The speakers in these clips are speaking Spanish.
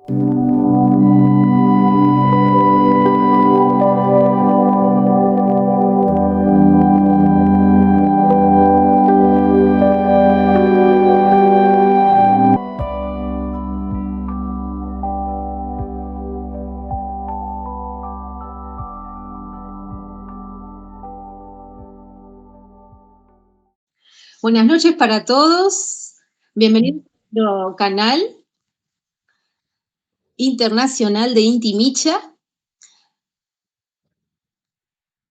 Buenas noches para todos. Bienvenidos a nuestro canal internacional de Inti Micha,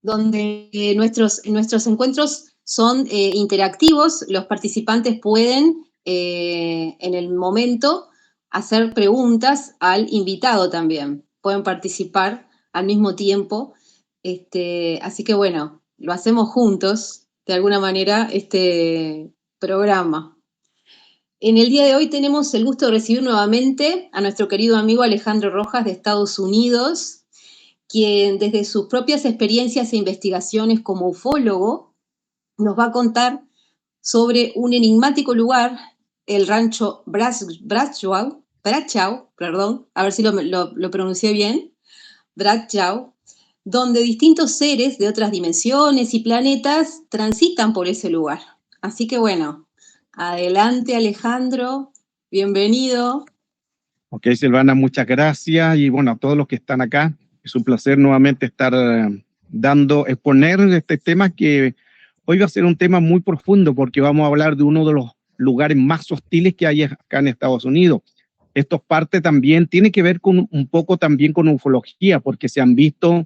donde nuestros encuentros son interactivos. Los participantes pueden, en el momento, hacer preguntas al invitado también. Pueden participar al mismo tiempo. Así que bueno, lo hacemos juntos, de alguna manera, este programa. En el día de hoy tenemos el gusto de recibir nuevamente a nuestro querido amigo Alejandro Rojas de Estados Unidos, quien desde sus propias experiencias e investigaciones como ufólogo nos va a contar sobre un enigmático lugar, el rancho Brachau, a ver si lo pronuncié bien, Brachau, donde distintos seres de otras dimensiones y planetas transitan por ese lugar. Así que bueno, adelante Alejandro, bienvenido. Ok, Silvana, muchas gracias. Y bueno, a todos los que están acá, es un placer nuevamente estar exponer este tema que hoy va a ser un tema muy profundo porque vamos a hablar de uno de los lugares más hostiles que hay acá en Estados Unidos. Esto parte también, tiene que ver con un poco también con ufología, porque se han visto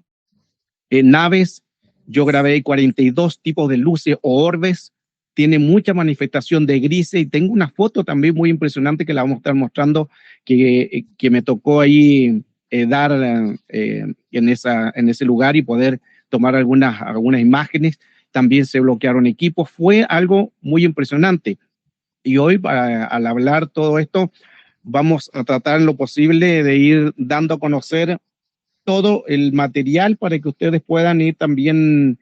naves. Yo grabé 42 tipos de luces o orbes. Tiene mucha manifestación de grises y tengo una foto también muy impresionante que la vamos a estar mostrando que me tocó ahí dar en ese lugar y poder tomar algunas imágenes. También se bloquearon equipos. Fue algo muy impresionante. Y hoy, al hablar todo esto, vamos a tratar en lo posible de ir dando a conocer todo el material para que ustedes puedan ir también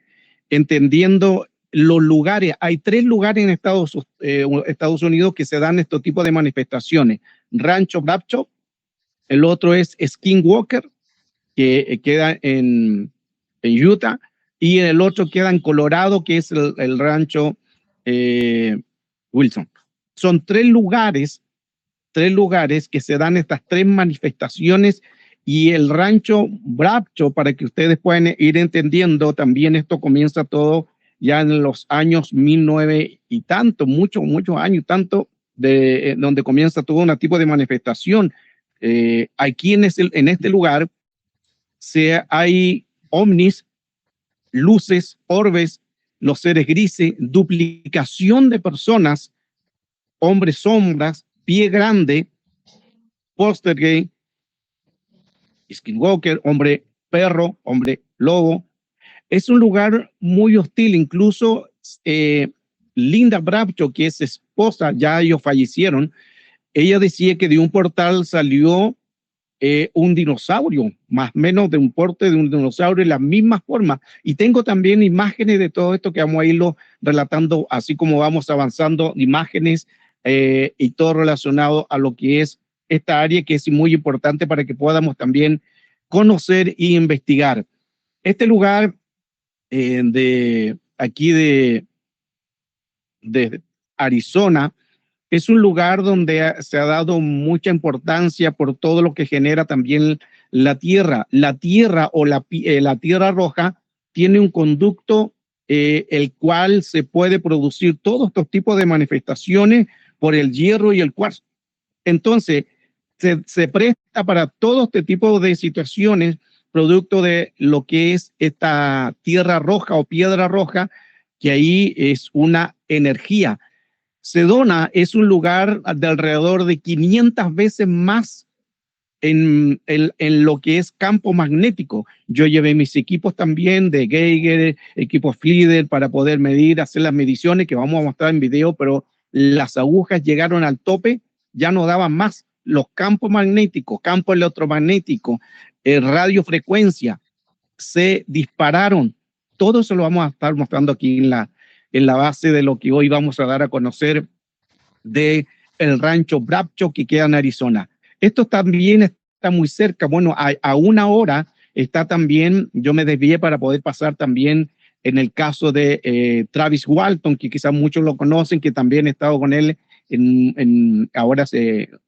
entendiendo los lugares. Hay 3 lugares en Estados Unidos que se dan este tipo de manifestaciones. Rancho Brachau, el otro es Skinwalker, que queda en Utah, y el otro queda en Colorado, que es el rancho Wilson. Son 3 lugares que se dan estas 3 manifestaciones. Y el rancho Brachau, para que ustedes puedan ir entendiendo, también esto comienza todo ya en los años 1900 y tanto, muchos años, tanto, donde comienza todo un tipo de manifestación. Aquí en este lugar hay ovnis, luces, orbes, los seres grises, duplicación de personas, hombres sombras, pie grande, poltergeist, Skinwalker, hombre perro, hombre lobo. Es un lugar muy hostil. Incluso Linda Brachau, que es esposa, ya ellos fallecieron, ella decía que de un portal salió un dinosaurio, más o menos de un porte de un dinosaurio, en la misma forma. Y tengo también imágenes de todo esto que vamos a irlo relatando, así como vamos avanzando, imágenes y todo relacionado a lo que es esta área, que es muy importante para que podamos también conocer e investigar. Este lugar de aquí de Arizona es un lugar donde se ha dado mucha importancia por todo lo que genera también la tierra. La tierra o la tierra roja tiene un conducto el cual se puede producir todos estos tipos de manifestaciones por el hierro y el cuarzo. Entonces, se presta para todo este tipo de situaciones producto de lo que es esta tierra roja o piedra roja, que ahí es una energía. Sedona es un lugar de alrededor de 500 veces más en lo que es campo magnético. Yo llevé mis equipos también de Geiger, equipos FLIDR, para poder medir, hacer las mediciones que vamos a mostrar en video, pero las agujas llegaron al tope, ya no daban más. Los campos magnéticos, campo electromagnético, radiofrecuencia, se dispararon. Todo eso lo vamos a estar mostrando aquí en la base de lo que hoy vamos a dar a conocer de el rancho Brachau, que queda en Arizona. Esto también está muy cerca. Bueno, a 1 hora está también, yo me desvié para poder pasar también en el caso de Travis Walton, que quizás muchos lo conocen, que también he estado con él ahora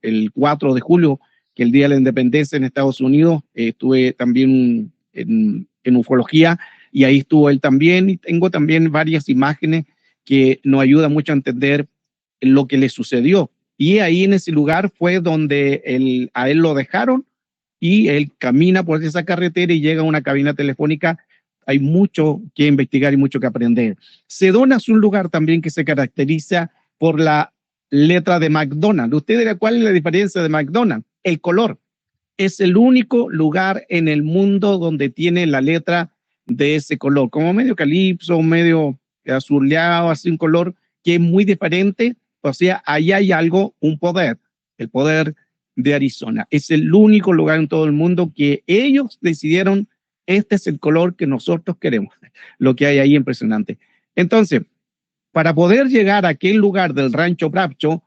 el 4 de julio, que el Día de la Independencia en Estados Unidos, estuve también en ufología y ahí estuvo él también, y tengo también varias imágenes que nos ayudan mucho a entender lo que le sucedió. Y ahí en ese lugar fue donde a él lo dejaron y él camina por esa carretera y llega a una cabina telefónica. Hay mucho que investigar y mucho que aprender. Sedona es un lugar también que se caracteriza por la letra de McDonald's. ¿Usted dirá cuál es la diferencia de McDonald's? El color. Es el único lugar en el mundo donde tiene la letra de ese color, como medio calipso, medio azuleado, así un color que es muy diferente. O sea, ahí hay algo, un poder, el poder de Arizona. Es el único lugar en todo el mundo que ellos decidieron, este es el color que nosotros queremos. Lo que hay ahí impresionante. Entonces, para poder llegar a aquel lugar del Rancho Brapcho,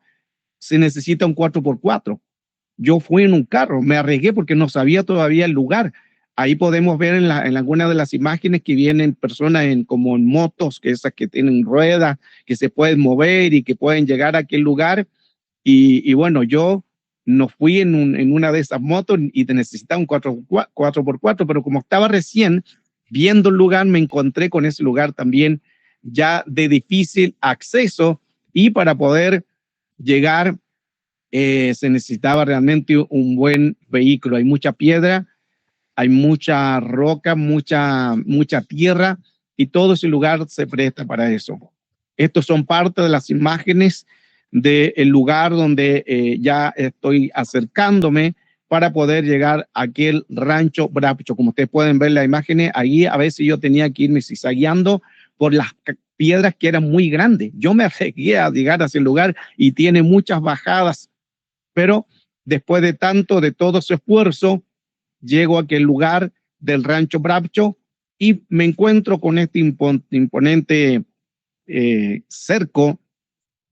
se necesita un 4x4. Yo fui en un carro, me arriesgué porque no sabía todavía el lugar. Ahí podemos ver en alguna de las imágenes que vienen personas como en motos, que esas que tienen ruedas, que se pueden mover y que pueden llegar a aquel lugar. Y bueno, yo no fui en una de esas motos y necesitaba un 4x4, pero como estaba recién viendo el lugar, me encontré con ese lugar también ya de difícil acceso, y para poder llegar se necesitaba realmente un buen vehículo. Hay mucha piedra, hay mucha roca, mucha tierra, y todo ese lugar se presta para eso. Estos son parte de las imágenes del lugar donde ya estoy acercándome para poder llegar a aquel Rancho Brapcho. Como ustedes pueden ver las imágenes, ahí a veces yo tenía que irme zigzagueando por las piedras que eran muy grandes. Yo me arriesgué a llegar a ese lugar y tiene muchas bajadas, pero después de todo su esfuerzo, llego a aquel lugar del Rancho Brapcho y me encuentro con este imponente cerco,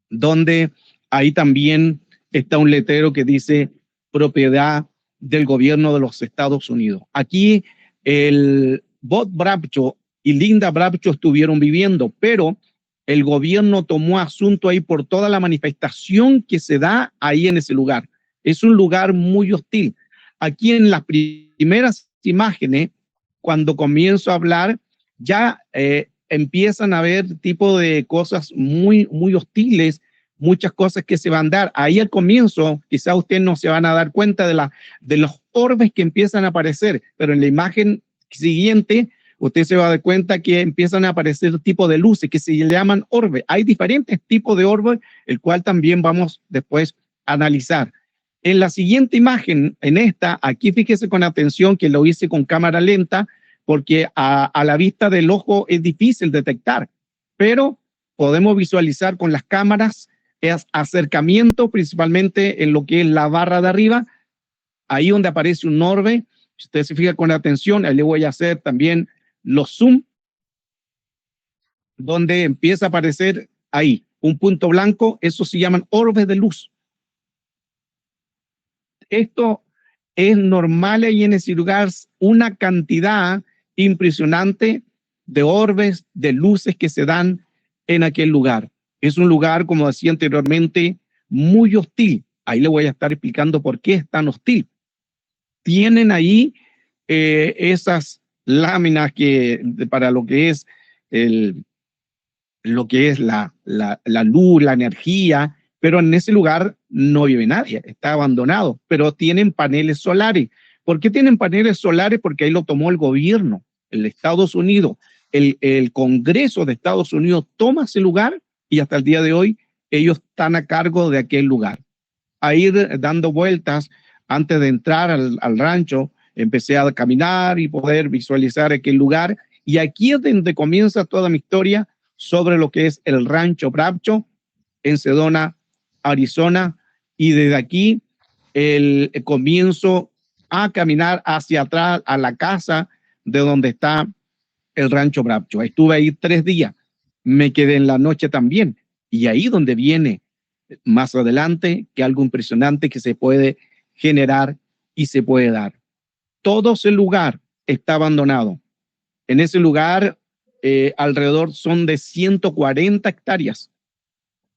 donde ahí también está un letrero que dice propiedad del gobierno de los Estados Unidos. Aquí el Bob Brapcho y Linda Brapcho estuvieron viviendo, pero el gobierno tomó asunto ahí por toda la manifestación que se da ahí en ese lugar. Es un lugar muy hostil. Aquí en las primeras imágenes, cuando comienzo a hablar, ya empiezan a haber tipo de cosas muy hostiles, muchas cosas que se van a dar. Ahí al comienzo, quizá ustedes no se van a dar cuenta de los orbes que empiezan a aparecer, pero en la imagen siguiente, usted se va a dar cuenta que empiezan a aparecer tipos de luces que se llaman orbes. Hay diferentes tipos de orbes, el cual también vamos después a analizar. En la siguiente imagen, en esta, aquí fíjese con atención que lo hice con cámara lenta, porque a la vista del ojo es difícil detectar, pero podemos visualizar con las cámaras es acercamiento, principalmente en lo que es la barra de arriba, ahí donde aparece un orbe. Si usted se fija con atención, ahí le voy a hacer también los zoom, donde empieza a aparecer ahí un punto blanco, eso se llaman orbes de luz. Esto es normal ahí en ese lugar, una cantidad impresionante de orbes, de luces que se dan en aquel lugar. Es un lugar, como decía anteriormente, muy hostil. Ahí le voy a estar explicando por qué es tan hostil. Tienen ahí esas láminas para lo que es la luz, la energía, pero en ese lugar no vive nadie, está abandonado, pero tienen paneles solares. ¿Por qué tienen paneles solares? Porque ahí lo tomó el gobierno, el Estados Unidos, el Congreso de Estados Unidos toma ese lugar y hasta el día de hoy ellos están a cargo de aquel lugar. A ir dando vueltas antes de entrar al rancho, empecé a caminar y poder visualizar aquel lugar, y aquí es donde comienza toda mi historia sobre lo que es el Rancho Brapcho en Sedona, Arizona, y desde aquí el comienzo a caminar hacia atrás a la casa de donde está el Rancho Brapcho. Estuve ahí 3 días, me quedé en la noche también, y ahí donde viene más adelante que algo impresionante que se puede generar y se puede dar. Todo ese lugar está abandonado. En ese lugar, alrededor son de 140 hectáreas.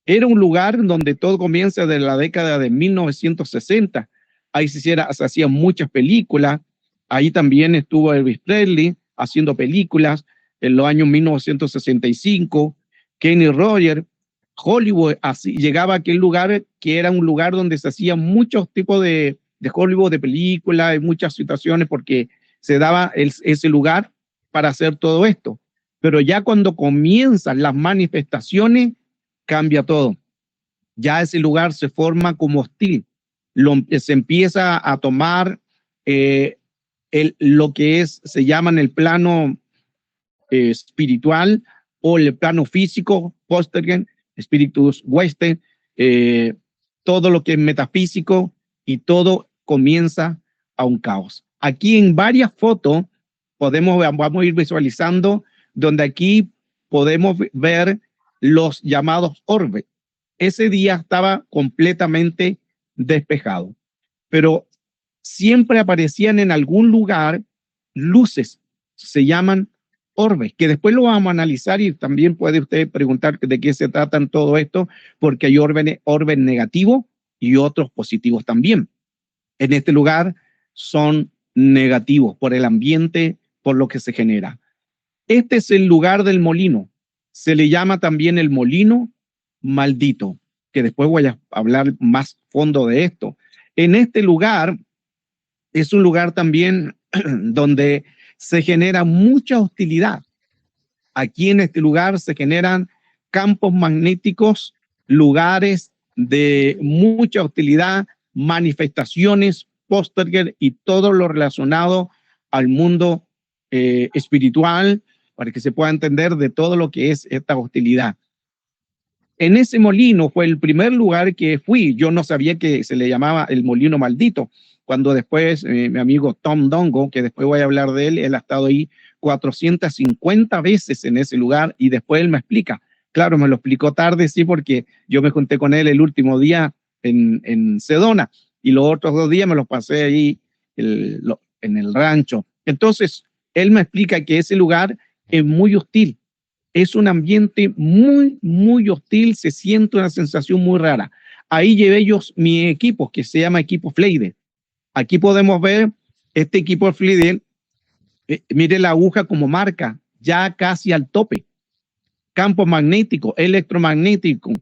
Era un lugar donde todo comienza desde la década de 1960. Ahí se hacían muchas películas. Ahí también estuvo Elvis Presley haciendo películas en los años 1965. Kenny Rogers, Hollywood, así llegaba a aquel lugar que era un lugar donde se hacían muchos tipos de Hollywood, de películas, en muchas situaciones, porque se daba ese lugar para hacer todo esto. Pero ya cuando comienzan las manifestaciones, cambia todo. Ya ese lugar se forma como hostil. Se empieza a tomar lo que se llama en el plano espiritual o el plano físico, Poltergeist, Spiritus Western, todo lo que es metafísico, y todo comienza a un caos. Aquí en varias fotos vamos a ir visualizando, donde aquí podemos ver los llamados orbes. Ese día estaba completamente despejado, pero siempre aparecían en algún lugar luces, se llaman orbes, que después lo vamos a analizar, y también puede usted preguntar de qué se tratan todo esto, porque hay orbes negativos y otros positivos también. En este lugar son negativos por el ambiente, por lo que se genera. Este es el lugar del molino. Se le llama también el molino maldito, que después voy a hablar más fondo de esto. En este lugar es un lugar también donde se genera mucha hostilidad. Aquí en este lugar se generan campos magnéticos, lugares de mucha hostilidad, manifestaciones, Poltergeist y todo lo relacionado al mundo espiritual, para que se pueda entender de todo lo que es esta hostilidad. En ese molino fue el primer lugar que fui. Yo no sabía que se le llamaba el molino maldito. Cuando después mi amigo Tom Dongo, que después voy a hablar de él, él ha estado ahí 450 veces en ese lugar, y después él me explica. Claro, me lo explicó tarde, sí, porque yo me junté con él el último día en Sedona, y los otros 2 días me los pasé ahí en el rancho. Entonces, él me explica que ese lugar es muy hostil. Es un ambiente muy, muy hostil, se siente una sensación muy rara. Ahí llevé yo mi equipo, que se llama equipo Fleide. Aquí podemos ver este equipo Fleide. Mire la aguja como marca, ya casi al tope. Campo magnético, electromagnético,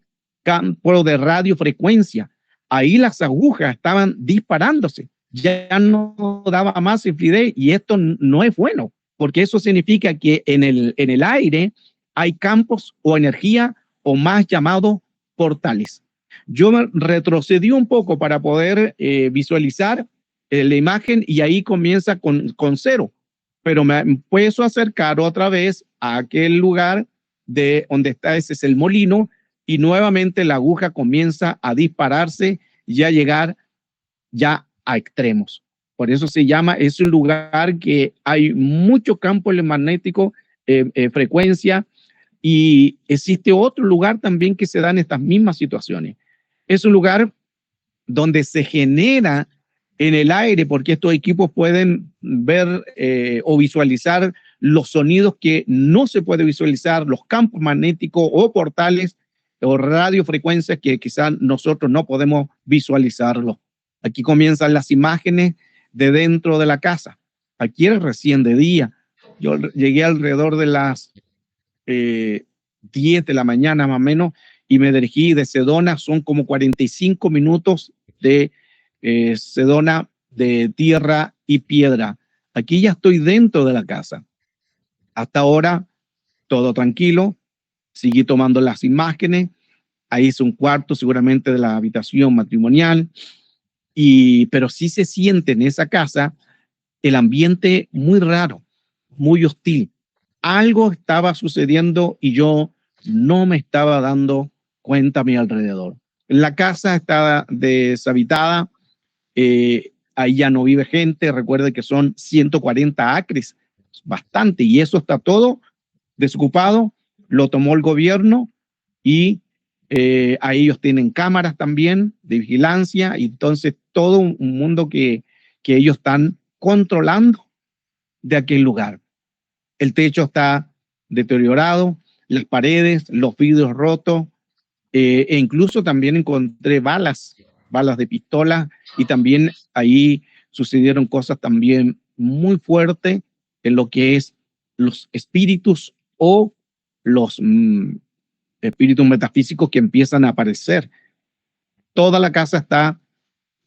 campo de radiofrecuencia. Ahí las agujas estaban disparándose. Ya no daba más el Fleide, y esto no es bueno, porque eso significa que en el aire hay campos o energía, o más llamados portales. Yo me retrocedí un poco para poder visualizar la imagen, y ahí comienza con 0, pero me empiezo a acercar otra vez a aquel lugar de donde está, ese es el molino, y nuevamente la aguja comienza a dispararse y a llegar ya a extremos. Por eso se llama, es un lugar que hay mucho campo electromagnético, frecuencia, y existe otro lugar también que se dan estas mismas situaciones. Es un lugar donde se genera en el aire, porque estos equipos pueden ver o visualizar los sonidos que no se puede visualizar, los campos magnéticos o portales o radiofrecuencias que quizás nosotros no podemos visualizarlos. Aquí comienzan las imágenes de dentro de la casa. Aquí era recién de día. Yo llegué alrededor de las 10 de la mañana más o menos, y me dirigí de Sedona. Son como 45 minutos de Sedona, de tierra y piedra. Aquí ya estoy dentro de la casa. Hasta ahora todo tranquilo. Seguí tomando las imágenes. Ahí es un cuarto seguramente de la habitación matrimonial, pero sí se siente en esa casa el ambiente muy raro, muy hostil. Algo estaba sucediendo y yo no me estaba dando cuenta a mi alrededor. La casa estaba deshabitada, ahí ya no vive gente. Recuerde que son 140 acres, bastante, y eso está todo desocupado. Lo tomó el gobierno, y Ahí ellos tienen cámaras también de vigilancia, y entonces todo un mundo que ellos están controlando de aquel lugar. El techo está deteriorado, las paredes, los vidrios rotos, e incluso también encontré balas de pistola, y también ahí sucedieron cosas también muy fuertes en lo que es los espíritus o los espíritus metafísicos que empiezan a aparecer. Toda la casa está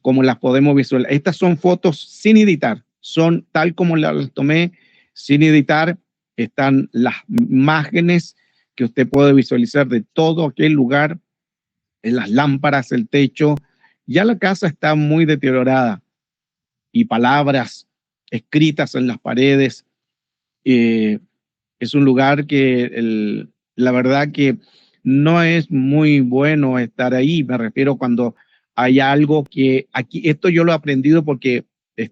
como las podemos visualizar. Estas son fotos sin editar, son tal como las tomé sin editar. Están las imágenes que usted puede visualizar de todo aquel lugar, en las lámparas, el techo. Ya la casa está muy deteriorada, y palabras escritas en las paredes. Es un lugar que la verdad que no es muy bueno estar ahí. Me refiero cuando hay algo que aquí, esto yo lo he aprendido porque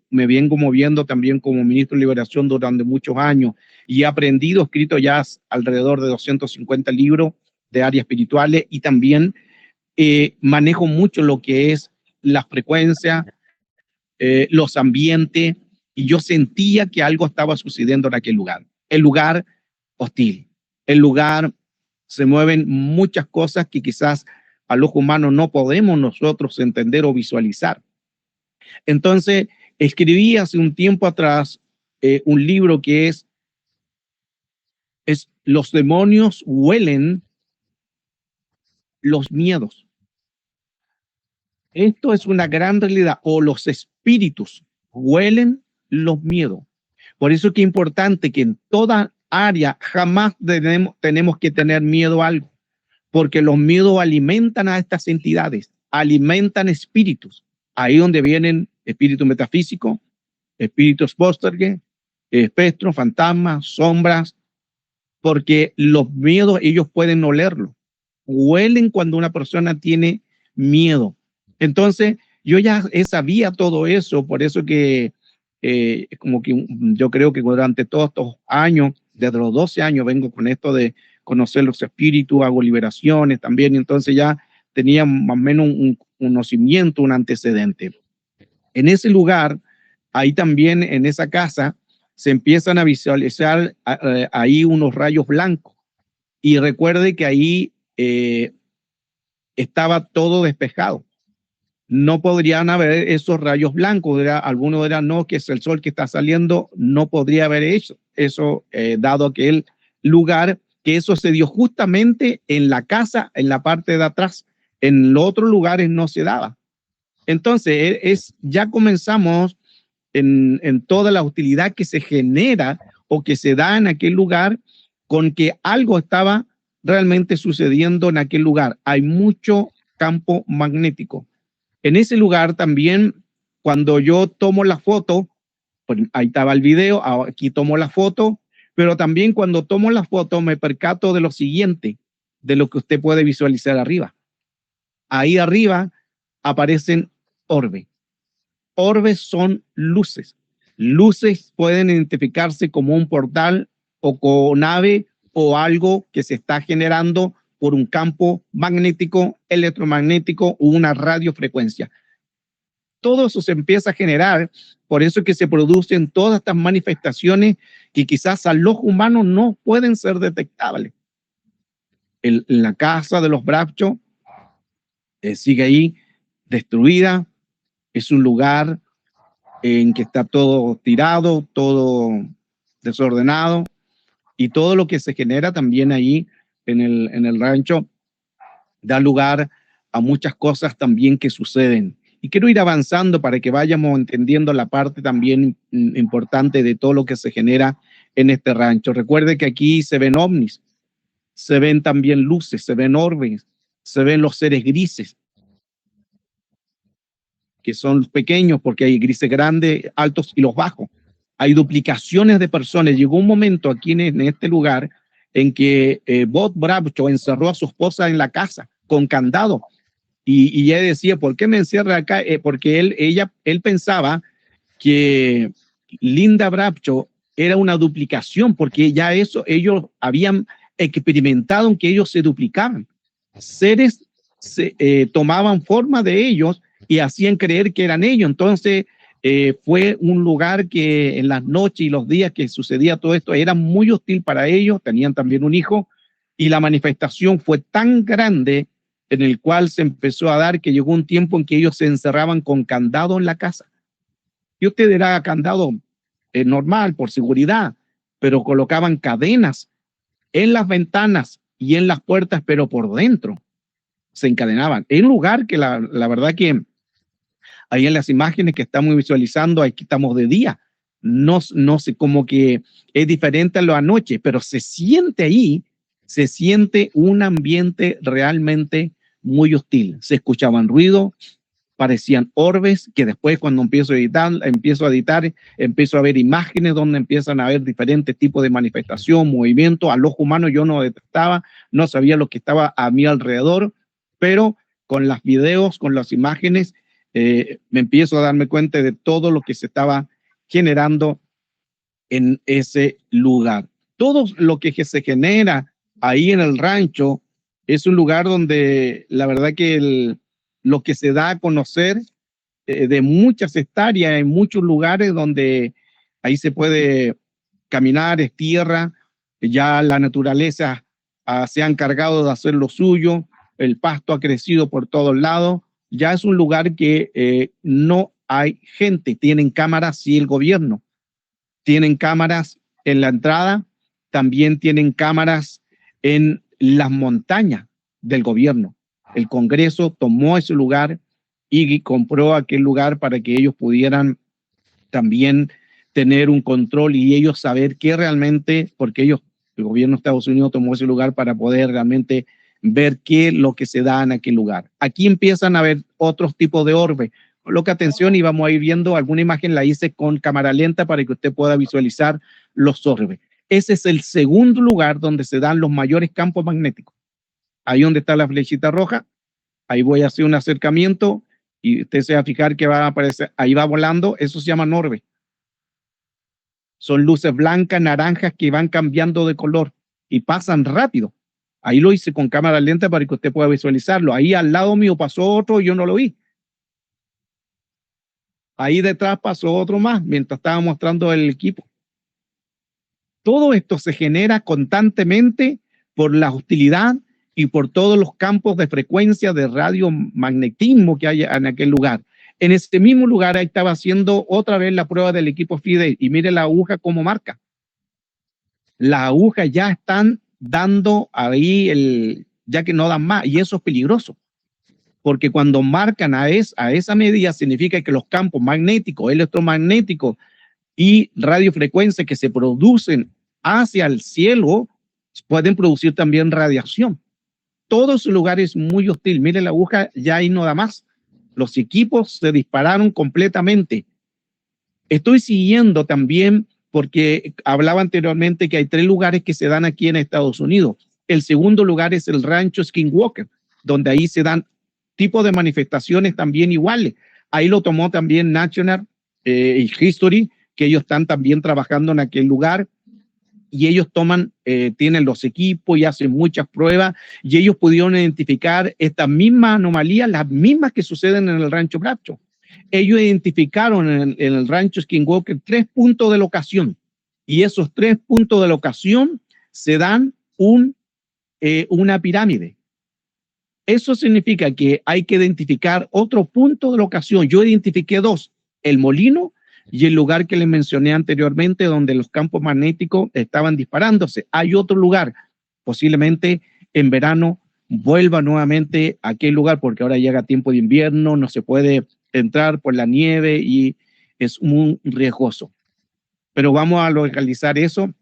me vengo moviendo también como ministro de liberación durante muchos años, y he aprendido, escrito ya alrededor de 250 libros de áreas espirituales, y también manejo mucho lo que es la frecuencia, los ambientes, y yo sentía que algo estaba sucediendo en aquel lugar. El lugar hostil, el lugar, se mueven muchas cosas que quizás al ojo humano no podemos nosotros entender o visualizar. Entonces, escribí hace un tiempo atrás un libro que es Los demonios huelen los miedos. Esto es una gran realidad, o los espíritus huelen los miedos. Por eso es que es importante que en toda área jamás tenemos que tener miedo a algo, porque los miedos alimentan a estas entidades, alimentan espíritus. Ahí donde vienen espíritus metafísicos, espíritus poltergeist, espectros, fantasmas, sombras, porque los miedos ellos pueden olerlo. Huelen cuando una persona tiene miedo. Entonces, yo ya sabía todo eso, por eso que como que yo creo que durante todos estos años, desde los 12 años, vengo con esto de conocer los espíritus, hago liberaciones también, entonces ya tenía más o menos un conocimiento, un antecedente. En ese lugar, ahí también en esa casa, se empiezan a visualizar ahí unos rayos blancos, y recuerde que ahí estaba todo despejado. No podrían haber esos rayos blancos. Algunos dirán, no, que es el sol que está saliendo. No podría haber hecho eso, dado aquel lugar, que eso se dio justamente en la casa, en la parte de atrás. En los otros lugares no se daba. Entonces, ya comenzamos en toda la utilidad que se genera o que se da en aquel lugar, con que algo estaba realmente sucediendo en aquel lugar. Hay mucho campo magnético. En ese lugar también, cuando yo tomo la foto, pues ahí estaba el video, aquí tomo la foto, pero también cuando tomo la foto me percato de lo siguiente, de lo que usted puede visualizar arriba. Ahí arriba aparecen orbes. Orbes son luces. Luces pueden identificarse como un portal o con nave o algo que se está generando por un campo magnético, electromagnético o una radiofrecuencia. Todo eso se empieza a generar, por eso es que se producen todas estas manifestaciones que quizás al ojo humano no pueden ser detectables. La casa de los Bravcho sigue ahí destruida, es un lugar en que está todo tirado, todo desordenado, y todo lo que se genera también ahí en el rancho da lugar a muchas cosas también que suceden. Y quiero ir avanzando para que vayamos entendiendo la parte también importante de todo lo que se genera en este rancho. Recuerde que aquí se ven ovnis, se ven también luces, se ven orbes, se ven los seres grises, que son pequeños porque hay grises grandes, altos y los bajos. Hay duplicaciones de personas. Llegó un momento aquí en este lugar en que Bob Bravcho encerró a su esposa en la casa con candado, y ella decía, ¿por qué me encierra acá? Porque él pensaba que Linda Bravcho era una duplicación, porque ya eso ellos habían experimentado en que ellos se duplicaban. seres tomaban forma de ellos y hacían creer que eran ellos. Entonces, fue un lugar que en las noches y los días que sucedía todo esto era muy hostil para ellos. Tenían también un hijo y la manifestación fue tan grande en el cual se empezó a dar que llegó un tiempo en que ellos se encerraban con candado en la casa. Y usted dirá candado normal por seguridad, pero colocaban cadenas en las ventanas y en las puertas, pero por dentro se encadenaban. En un lugar que la verdad que ahí en las imágenes que estamos visualizando, aquí estamos de día, no sé, como que es diferente a la noche, pero se siente ahí, se siente un ambiente realmente muy hostil. Se escuchaban ruidos, parecían orbes, que después cuando empiezo a editar, empiezo a ver imágenes donde empiezan a ver diferentes tipos de manifestación, movimiento. Al ojo humano yo no detectaba, no sabía lo que estaba a mi alrededor, pero con los videos, con las imágenes, me empiezo a darme cuenta de todo lo que se estaba generando en ese lugar. Todo lo que se genera ahí en el rancho es un lugar donde la verdad que lo que se da a conocer de muchas hectáreas, en muchos lugares donde ahí se puede caminar, es tierra, ya la naturaleza se ha encargado de hacer lo suyo, el pasto ha crecido por todos lados, ya es un lugar que no hay gente, tienen cámaras, sí, el gobierno, tienen cámaras en la entrada, también tienen cámaras en las montañas del gobierno. El Congreso tomó ese lugar y compró aquel lugar para que ellos pudieran también tener un control y ellos saber qué realmente, porque ellos, el gobierno de Estados Unidos tomó ese lugar para poder realmente ver qué es lo que se da en aquel lugar. Aquí empiezan a ver otros tipos de orbes. Coloca atención y vamos a ir viendo alguna imagen, la hice con cámara lenta para que usted pueda visualizar los orbes. Ese es el segundo lugar donde se dan los mayores campos magnéticos. Ahí donde está la flechita roja, ahí voy a hacer un acercamiento y usted se va a fijar que va a aparecer, ahí va volando, eso se llama orbe. Son luces blancas, naranjas que van cambiando de color y pasan rápido. Ahí lo hice con cámara lenta para que usted pueda visualizarlo. Ahí al lado mío pasó otro y yo no lo vi. Ahí detrás pasó otro más mientras estaba mostrando el equipo. Todo esto se genera constantemente por la hostilidad y por todos los campos de frecuencia de radiomagnetismo que hay en aquel lugar. En este mismo lugar ahí estaba haciendo otra vez la prueba del equipo FIDE y mire la aguja como marca. Las agujas ya están dando ahí ya que no dan más y eso es peligroso. Porque cuando marcan a esa medida significa que los campos magnéticos, electromagnéticos y radiofrecuencias que se producen hacia el cielo pueden producir también radiación. Todo ese lugar es muy hostil. Mire la aguja, ya ahí no da más. Los equipos se dispararon completamente. Estoy siguiendo también porque hablaba anteriormente que hay 3 lugares que se dan aquí en Estados Unidos. El segundo lugar es el rancho Skinwalker, donde ahí se dan tipos de manifestaciones también iguales. Ahí lo tomó también National History, que ellos están también trabajando en aquel lugar y ellos tienen los equipos y hacen muchas pruebas y ellos pudieron identificar estas mismas anomalías, las mismas que suceden en el rancho Bradshaw. Ellos identificaron en el rancho Skinwalker 3 puntos de locación y esos 3 puntos de locación se dan una pirámide. Eso significa que hay que identificar otro punto de locación. Yo identifiqué 2, el molino y el lugar que les mencioné anteriormente donde los campos magnéticos estaban disparándose. Hay otro lugar, posiblemente en verano vuelva nuevamente a aquel lugar porque ahora llega tiempo de invierno, no se puede entrar por la nieve y es muy riesgoso. Pero vamos a localizar eso,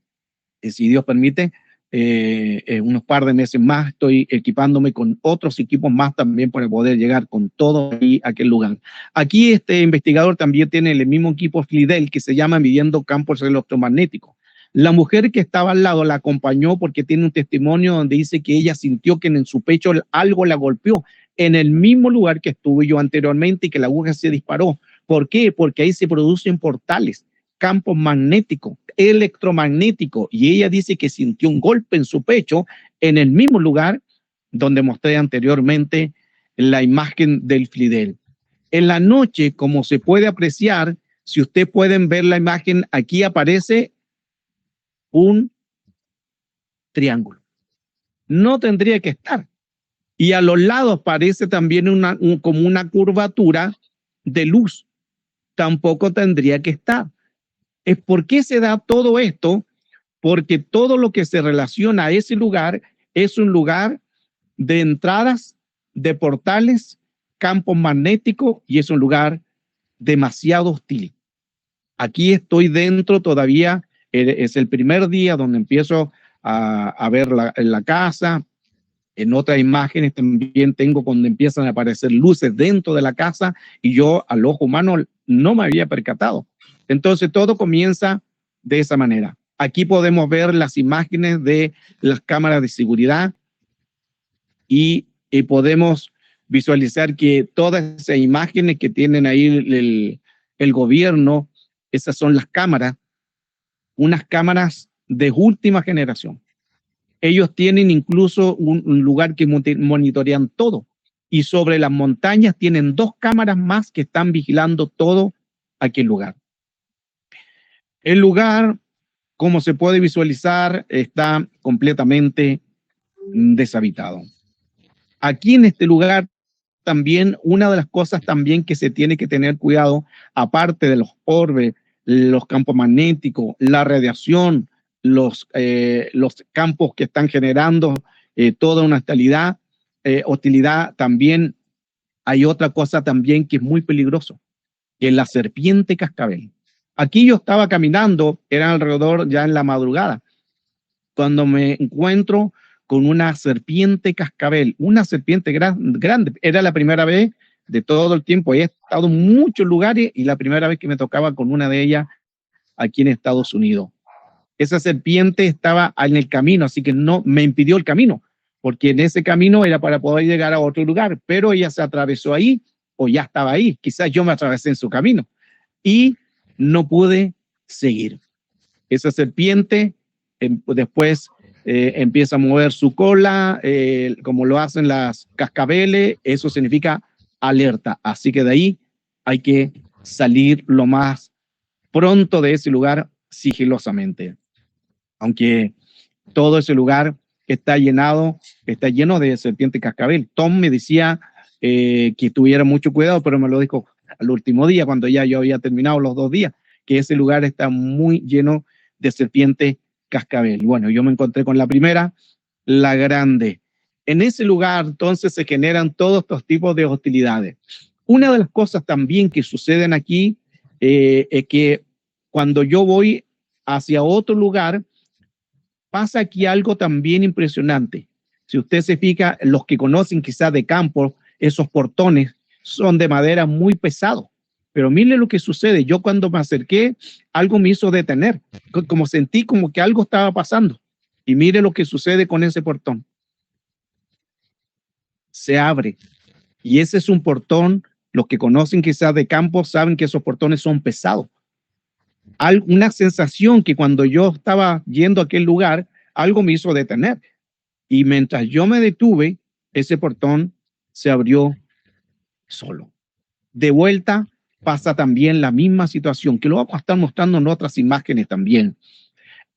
si Dios permite. Unos par de meses más estoy equipándome con otros equipos más también para poder llegar con todo ahí a aquel lugar. Aquí este investigador también tiene el mismo equipo Flidel que se llama Midiendo Campos Electromagnéticos. La mujer que estaba al lado la acompañó porque tiene un testimonio donde dice que ella sintió que en su pecho algo la golpeó en el mismo lugar que estuve yo anteriormente y que la aguja se disparó. ¿Por qué? Porque ahí se producen portales, campos magnéticos, electromagnéticos, y ella dice que sintió un golpe en su pecho en el mismo lugar donde mostré anteriormente la imagen del Fidel. En la noche, como se puede apreciar, si ustedes pueden ver la imagen, aquí aparece un triángulo. No tendría que estar. Y a los lados parece también como una curvatura de luz. Tampoco tendría que estar. ¿Por qué se da todo esto? Porque todo lo que se relaciona a ese lugar es un lugar de entradas, de portales, campos magnéticos, y es un lugar demasiado hostil. Aquí estoy dentro todavía, es el primer día donde empiezo a ver la casa. En otras imágenes también tengo cuando empiezan a aparecer luces dentro de la casa y yo al ojo humano no me había percatado. Entonces todo comienza de esa manera. Aquí podemos ver las imágenes de las cámaras de seguridad y podemos visualizar que todas esas imágenes que tienen ahí el gobierno, esas son las cámaras, unas cámaras de última generación. Ellos tienen incluso un lugar que monitorean todo. Y sobre las montañas tienen 2 cámaras más que están vigilando todo aquel lugar. El lugar, como se puede visualizar, está completamente deshabitado. Aquí en este lugar también, una de las cosas también que se tiene que tener cuidado, aparte de los orbes, los campos magnéticos, la radiación, los campos que están generando toda una hostilidad, también hay otra cosa también que es muy peligroso, que es la serpiente cascabel. Aquí yo estaba caminando, era alrededor ya en la madrugada, cuando me encuentro con una serpiente cascabel, una serpiente grande. Era la primera vez de todo el tiempo. He estado en muchos lugares y la primera vez que me tocaba con una de ellas aquí en Estados Unidos. Esa serpiente estaba en el camino, así que no me impidió el camino, porque en ese camino era para poder llegar a otro lugar, pero ella se atravesó ahí o ya estaba ahí. Quizás yo me atravesé en su camino y no pude seguir. Esa serpiente después empieza a mover su cola, como lo hacen las cascabeles, eso significa alerta. Así que de ahí hay que salir lo más pronto de ese lugar sigilosamente. Aunque todo ese lugar está lleno de serpiente cascabel. Tom me decía que tuviera mucho cuidado, pero me lo dijo al último día, cuando ya yo había terminado los 2 días, que ese lugar está muy lleno de serpiente cascabel. Bueno, yo me encontré con la primera, la grande. En ese lugar entonces se generan todos estos tipos de hostilidades. Una de las cosas también que suceden aquí es que cuando yo voy hacia otro lugar, pasa aquí algo también impresionante. Si usted se fija, los que conocen quizás de campo, esos portones son de madera muy pesados. Pero mire lo que sucede. Yo cuando me acerqué, algo me hizo detener. Como sentí como que algo estaba pasando. Y mire lo que sucede con ese portón. Se abre. Y ese es un portón. Los que conocen quizás de campo saben que esos portones son pesados. Una sensación que cuando yo estaba yendo a aquel lugar, algo me hizo detener. Y mientras yo me detuve, ese portón se abrió solo. De vuelta pasa también la misma situación, que lo vamos a estar mostrando en otras imágenes también.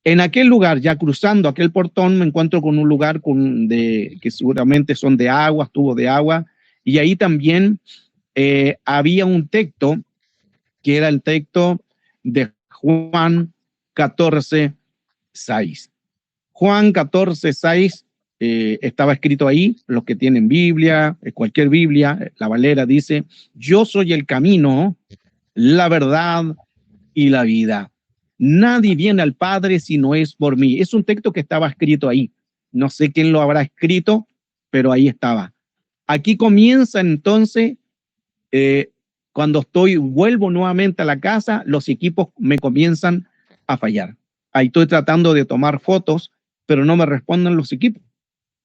En aquel lugar, ya cruzando aquel portón, me encuentro con un lugar que seguramente son de agua, tubos de agua, y ahí también había un texto, que era el texto de Juan 14:6. Juan 14:6 estaba escrito ahí. Los que tienen Biblia, cualquier Biblia, la Valera dice: yo soy el camino, la verdad y la vida. Nadie viene al Padre si no es por mí. Es un texto que estaba escrito ahí. No sé quién lo habrá escrito, pero ahí estaba. Aquí comienza entonces, cuando vuelvo nuevamente a la casa, los equipos me comienzan a fallar. Ahí estoy tratando de tomar fotos, pero no me responden los equipos.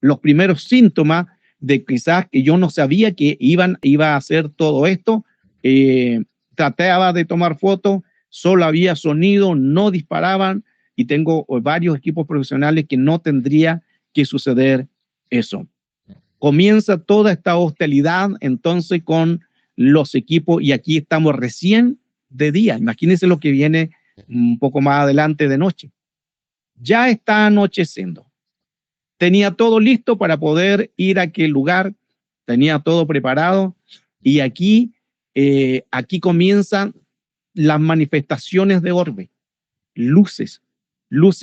Los primeros síntomas de quizás que yo no sabía que iba a hacer todo esto, trataba de tomar fotos, solo había sonido, no disparaban, y tengo varios equipos profesionales que no tendría que suceder eso. comienza toda esta hostilidad entonces con los equipos, y aquí estamos recién de día. Imagínense lo que viene un poco más adelante de noche. Ya está anocheciendo. Tenía todo listo para poder ir a aquel lugar, tenía todo preparado, y aquí comienzan las manifestaciones de orbe, luces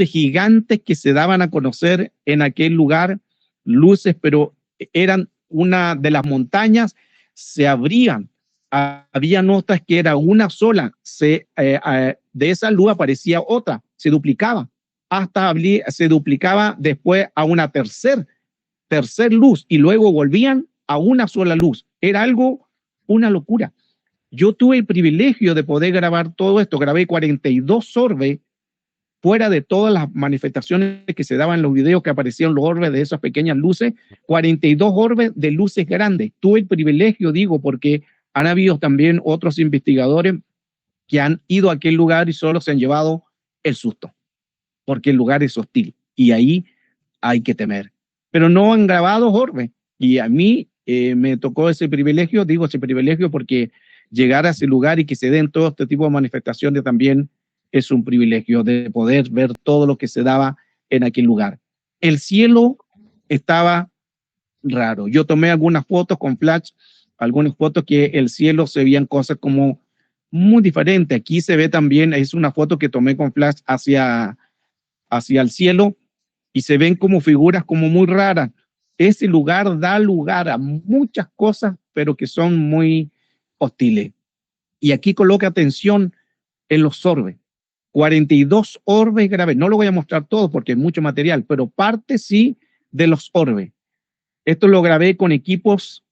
gigantes que se daban a conocer en aquel lugar, luces, pero eran una de las montañas, se abrían, habían otras que era una sola, de esa luz aparecía otra, se duplicaba, hasta se duplicaba después a una tercer luz, y luego volvían a una sola luz. Era algo, una locura. Yo tuve el privilegio de poder grabar todo esto, grabé 42 orbes, fuera de todas las manifestaciones que se daban en los videos que aparecían los orbes de esas pequeñas luces, 42 orbes de luces grandes. Tuve el privilegio, digo, porque han habido también otros investigadores que han ido a aquel lugar y solo se han llevado el susto, porque el lugar es hostil y ahí hay que temer. Pero no han grabado orbes, y a mí me tocó ese privilegio, digo ese privilegio porque llegar a ese lugar y que se den todo este tipo de manifestaciones también es un privilegio, de poder ver todo lo que se daba en aquel lugar. El cielo estaba raro. Yo tomé algunas fotos con flash, algunas fotos que el cielo se veían cosas como muy diferentes. Aquí se ve también, es una foto que tomé con flash hacia el cielo, y se ven como figuras como muy raras. Ese lugar da lugar a muchas cosas, pero que son muy hostiles. Y aquí coloque atención en los orbes. 42 orbes grabé. No lo voy a mostrar todo porque hay mucho material, pero parte sí de los orbes. Esto lo grabé con equipos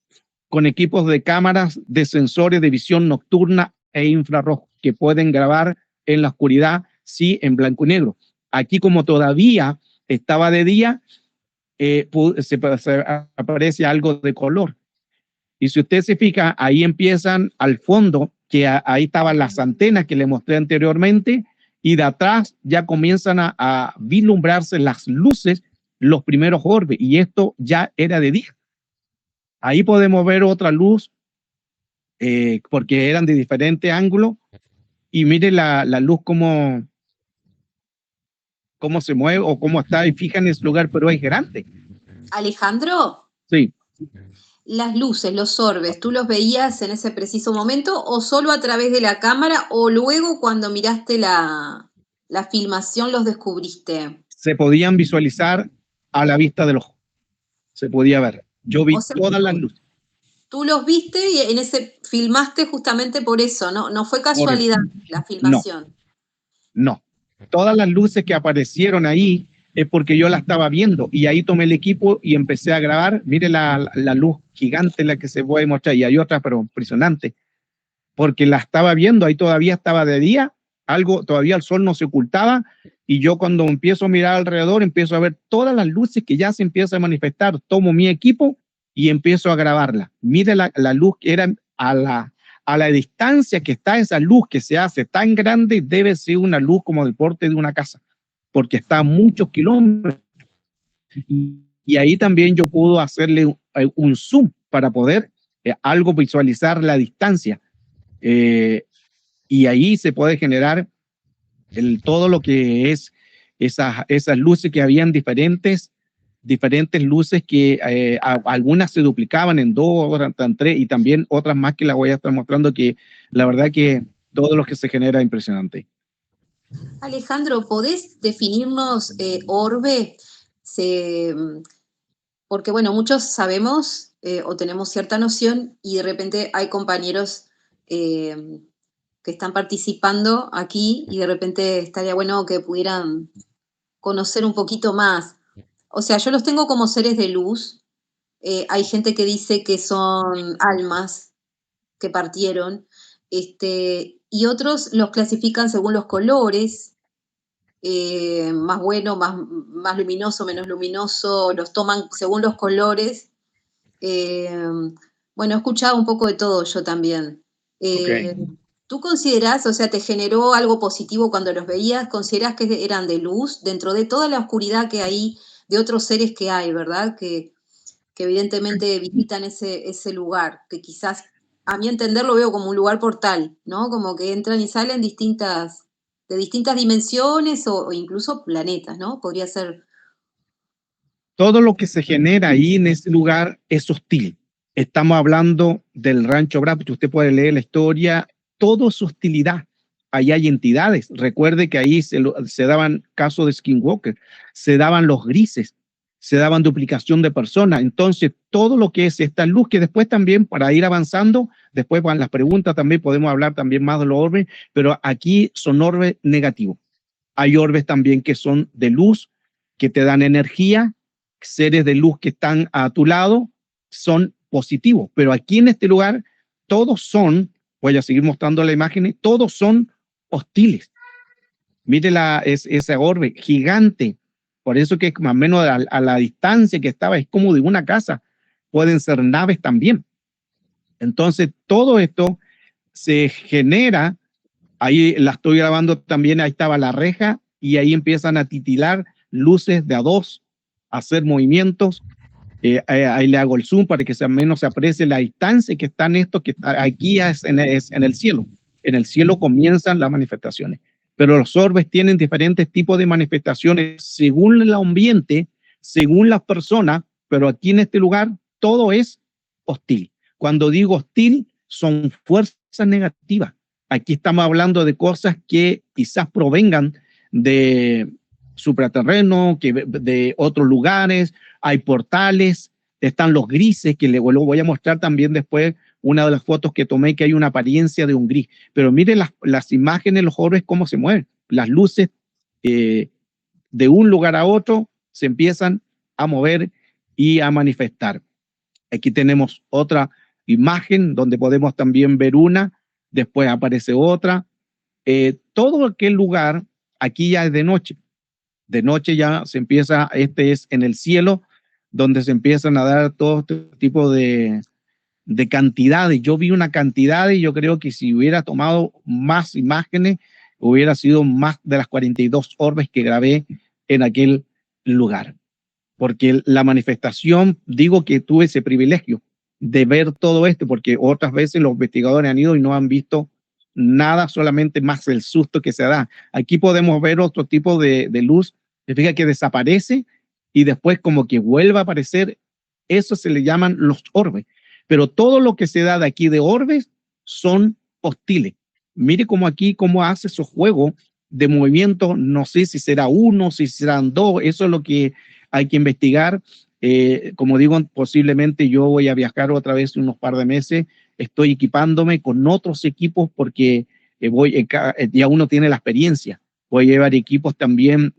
de cámaras de sensores de visión nocturna e infrarrojo que pueden grabar en la oscuridad, sí, en blanco y negro. Aquí, como todavía estaba de día, se aparece algo de color. Y si usted se fija, ahí empiezan al fondo, que ahí estaban las antenas que le mostré anteriormente, y de atrás ya comienzan a vislumbrarse las luces, los primeros orbes, y esto ya era de día. Ahí podemos ver otra luz, porque eran de diferente ángulo, y mire la luz cómo se mueve o cómo está, y fija en ese lugar, pero es grande. Alejandro. Sí. Las luces, los orbes, ¿tú los veías en ese preciso momento o solo a través de la cámara o luego cuando miraste la filmación los descubriste? Se podían visualizar a la vista del ojo. Se podía ver. Yo vi todas las luces. Tú los viste y en ese filmaste justamente por eso, ¿no? No fue casualidad la filmación. No. Todas las luces que aparecieron ahí es porque yo la estaba viendo, y ahí tomé el equipo y empecé a grabar. Mire la luz gigante la que se puede mostrar, y hay otra, pero impresionante, porque la estaba viendo, ahí todavía estaba de día, todavía el sol no se ocultaba, y yo cuando empiezo a mirar alrededor, empiezo a ver todas las luces que ya se empiezan a manifestar. Tomo mi equipo y empiezo a grabarla. Mire la luz que era a la distancia que está esa luz, que se hace tan grande, debe ser una luz como del porte de una casa, porque está a muchos kilómetros. Y ahí también yo puedo hacerle un zoom para poder algo visualizar la distancia. Y ahí se puede generar todo lo que es esas luces, que habían diferentes luces que algunas se duplicaban en 2, otras en 3, y también otras más que las voy a estar mostrando, que la verdad que todo lo que se genera es impresionante. Alejandro, ¿podés definirnos orbe? Porque bueno, muchos sabemos o tenemos cierta noción y de repente hay compañeros que están participando aquí y de repente estaría bueno que pudieran conocer un poquito más. O sea, yo los tengo como seres de luz. Hay gente que dice que son almas que partieron, y otros los clasifican según los colores, más bueno, más luminoso, menos luminoso, los toman según los colores. Bueno, he escuchado un poco de todo yo también. Okay. ¿Tú considerás, o sea, te generó algo positivo cuando los veías? ¿Considerás que eran de luz dentro de toda la oscuridad que hay, de otros seres que hay, verdad? Que que evidentemente visitan ese lugar, que quizás, a mi entender, lo veo como un lugar portal, ¿no? Como que entran y salen de distintas dimensiones o incluso planetas, ¿no? Podría ser. Todo lo que se genera ahí en ese lugar es hostil. Estamos hablando del Rancho Bravo, usted puede leer la historia, todo es hostilidad. Ahí hay entidades. Recuerde que ahí se daban casos de Skinwalker, se daban los grises, se daban duplicación de personas. Entonces, todo lo que es esta luz, que después también, para ir avanzando, después van las preguntas, también podemos hablar también más de los orbes, pero aquí son orbes negativos. Hay orbes también que son de luz, que te dan energía, seres de luz que están a tu lado, son positivos. Pero aquí en este lugar, todos son, voy a seguir mostrando la imagen, todos son hostiles. Mire esa orbe gigante. Por eso que más o menos a la distancia que estaba, es como de una casa. Pueden ser naves también. Entonces, todo esto se genera. Ahí la estoy grabando también, ahí estaba la reja y ahí empiezan a titilar luces de a dos, a hacer movimientos. Ahí le hago el zoom para que menos se aprecie la distancia que están estos, que aquí es en el cielo. En el cielo comienzan las manifestaciones. Pero los orbes tienen diferentes tipos de manifestaciones según el ambiente, según las personas, pero aquí en este lugar todo es hostil. Cuando digo hostil, son fuerzas negativas. Aquí estamos hablando de cosas que quizás provengan de supraterreno, de otros lugares. Hay portales, están los grises, que luego voy a mostrar también después una de las fotos que tomé, que hay una apariencia de un gris. Pero miren las imágenes, los orbes, cómo se mueven. Las luces de un lugar a otro se empiezan a mover y a manifestar. Aquí tenemos otra imagen donde podemos también ver una, después aparece otra. Todo aquel lugar, aquí ya es de noche. De noche ya se empieza, este es en el cielo, donde se empiezan a dar todo este tipo de cantidades. Yo vi una cantidad y yo creo que si hubiera tomado más imágenes, hubiera sido más de las 42 orbes que grabé en aquel lugar. Porque la manifestación, digo que tuve ese privilegio de ver todo esto, porque otras veces los investigadores han ido y no han visto nada, solamente más el susto que se da. Aquí podemos ver otro tipo de luz, fíjate que desaparece y después como que vuelve a aparecer. Eso se le llaman los orbes. Pero todo lo que se da de aquí de orbes son hostiles. Mire cómo aquí, cómo hace esos juegos de movimiento. No sé si será uno, si serán dos. Eso es lo que hay que investigar. Como digo, posiblemente yo voy a viajar otra vez unos par de meses. Estoy equipándome con otros equipos porque ya uno tiene la experiencia. Voy a llevar equipos también,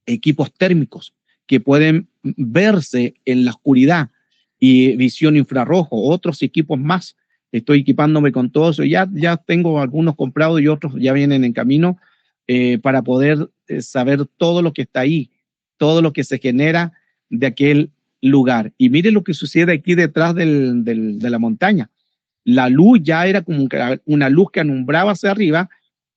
equipos térmicos que pueden verse en la oscuridad y visión infrarrojo, otros equipos más. Estoy equipándome con todo eso. Ya tengo algunos comprados y otros ya vienen en camino para poder saber todo lo que está ahí, todo lo que se genera de aquel lugar. Y mire lo que sucede aquí detrás de la montaña. La luz ya era como una luz que alumbraba hacia arriba.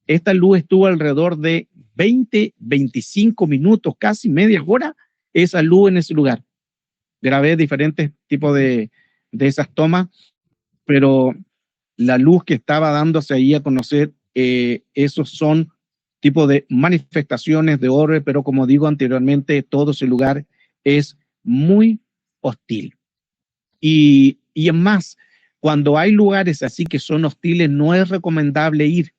Esta luz estuvo alrededor de 20, 25 minutos, casi media hora, esa luz en ese lugar. Grabé diferentes tipos de esas tomas, pero la luz que estaba dándose ahí a conocer, esos son tipos de manifestaciones de orbe, pero como digo anteriormente, todo ese lugar es muy hostil. Y es más, cuando hay lugares así que son hostiles, no es recomendable ir.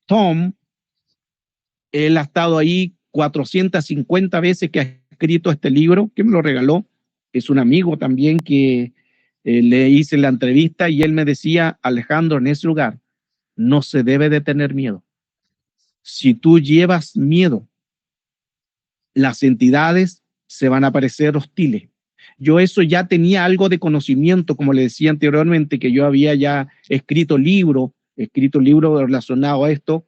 Tom, él ha estado ahí 450 veces que ha escrito este libro, que me lo regaló. Es un amigo también que le hice la entrevista y él me decía, Alejandro, en ese lugar no se debe de tener miedo. Si tú llevas miedo, las entidades se van a parecer hostiles. Yo eso ya tenía algo de conocimiento, como le decía anteriormente, que yo había ya escrito libros relacionados a esto.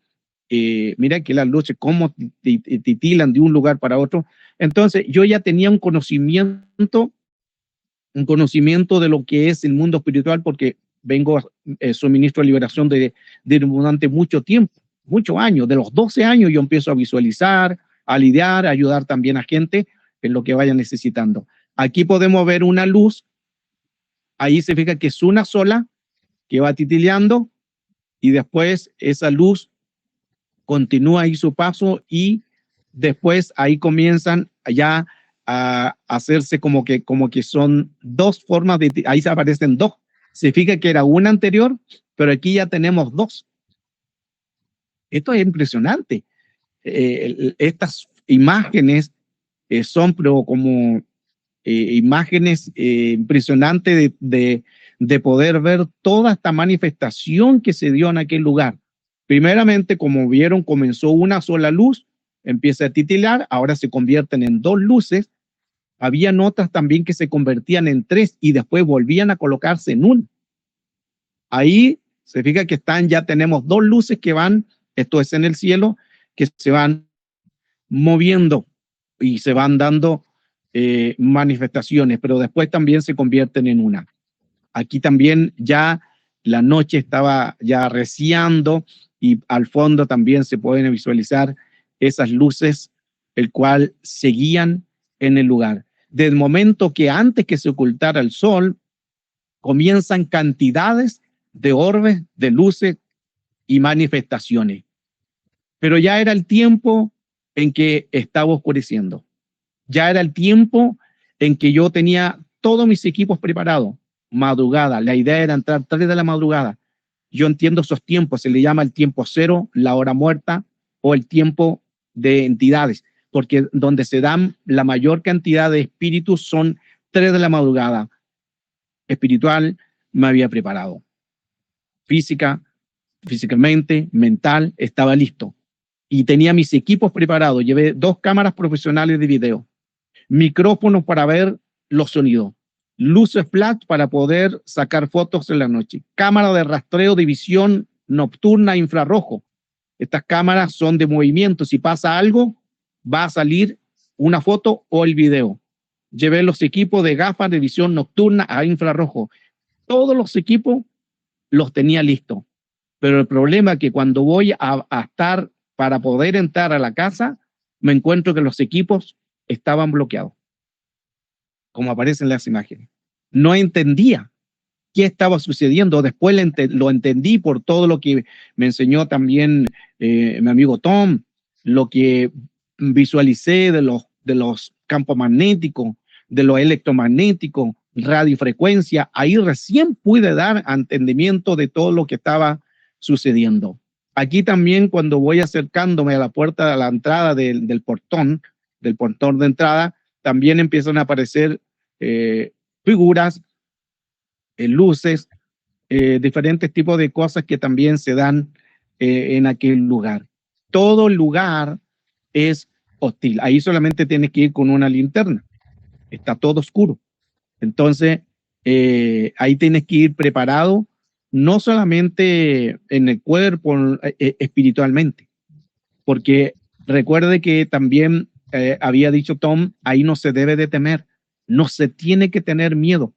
Mira que las luces, cómo titilan de un lugar para otro. Entonces, yo ya tenía un conocimiento de lo que es el mundo espiritual, porque vengo suministro de liberación durante mucho tiempo, muchos años. De los 12 años yo empiezo a visualizar, a lidiar, a ayudar también a gente en lo que vaya necesitando. Aquí podemos ver una luz, ahí se fija que es una sola, que va titileando, y después esa luz continúa ahí su paso y después ahí comienzan ya a hacerse como que son dos formas de, ahí se aparecen dos. Se fija que era una anterior, pero aquí ya tenemos dos. Esto es impresionante. Estas imágenes son pero como imágenes impresionantes de poder ver toda esta manifestación que se dio en aquel lugar. Primeramente, como vieron, comenzó una sola luz, empieza a titilar, ahora se convierten en dos luces. Había otras también que se convertían en tres y después volvían a colocarse en una. Ahí se fija que ya tenemos dos luces que van, esto es en el cielo, que se van moviendo y se van dando manifestaciones, pero después también se convierten en una. Aquí también ya la noche estaba ya arreciando y al fondo también se pueden visualizar esas luces, el cual seguían en el lugar. Del momento que antes que se ocultara el sol, comienzan cantidades de orbes, de luces y manifestaciones. Pero ya era el tiempo en que estaba oscureciendo. Ya era el tiempo en que yo tenía todos mis equipos preparados. Madrugada, la idea era entrar 3 de la madrugada. Yo entiendo esos tiempos, se le llama el tiempo cero, la hora muerta o el tiempo de entidades, porque donde se dan la mayor cantidad de espíritus son 3 de la madrugada. Espiritual, me había preparado. Físicamente, mental, estaba listo. Y tenía mis equipos preparados. Llevé 2 cámaras profesionales de video, micrófonos para ver los sonidos, luces flash para poder sacar fotos en la noche, cámara de rastreo de visión nocturna infrarrojo. Estas cámaras son de movimiento. Si pasa algo, va a salir una foto o el video. Llevé los equipos de gafas de visión nocturna a infrarrojo. Todos los equipos los tenía listos. Pero el problema es que cuando voy a estar para poder entrar a la casa, me encuentro que los equipos estaban bloqueados, como aparecen las imágenes. No entendía qué estaba sucediendo. Después lo entendí por todo lo que me enseñó también mi amigo Tom, lo que visualicé de los campos magnéticos, de lo electromagnético, radiofrecuencia. Ahí recién pude dar entendimiento de todo lo que estaba sucediendo. Aquí también cuando voy acercándome a la puerta de la entrada del portón de entrada, también empiezan a aparecer figuras, luces, diferentes tipos de cosas que también se dan en aquel lugar. Todo el lugar es hostil. Ahí solamente tienes que ir con una linterna. Está todo oscuro. Entonces, ahí tienes que ir preparado, no solamente en el cuerpo, espiritualmente, porque recuerde que también había dicho Tom, ahí no se debe de temer, no se tiene que tener miedo,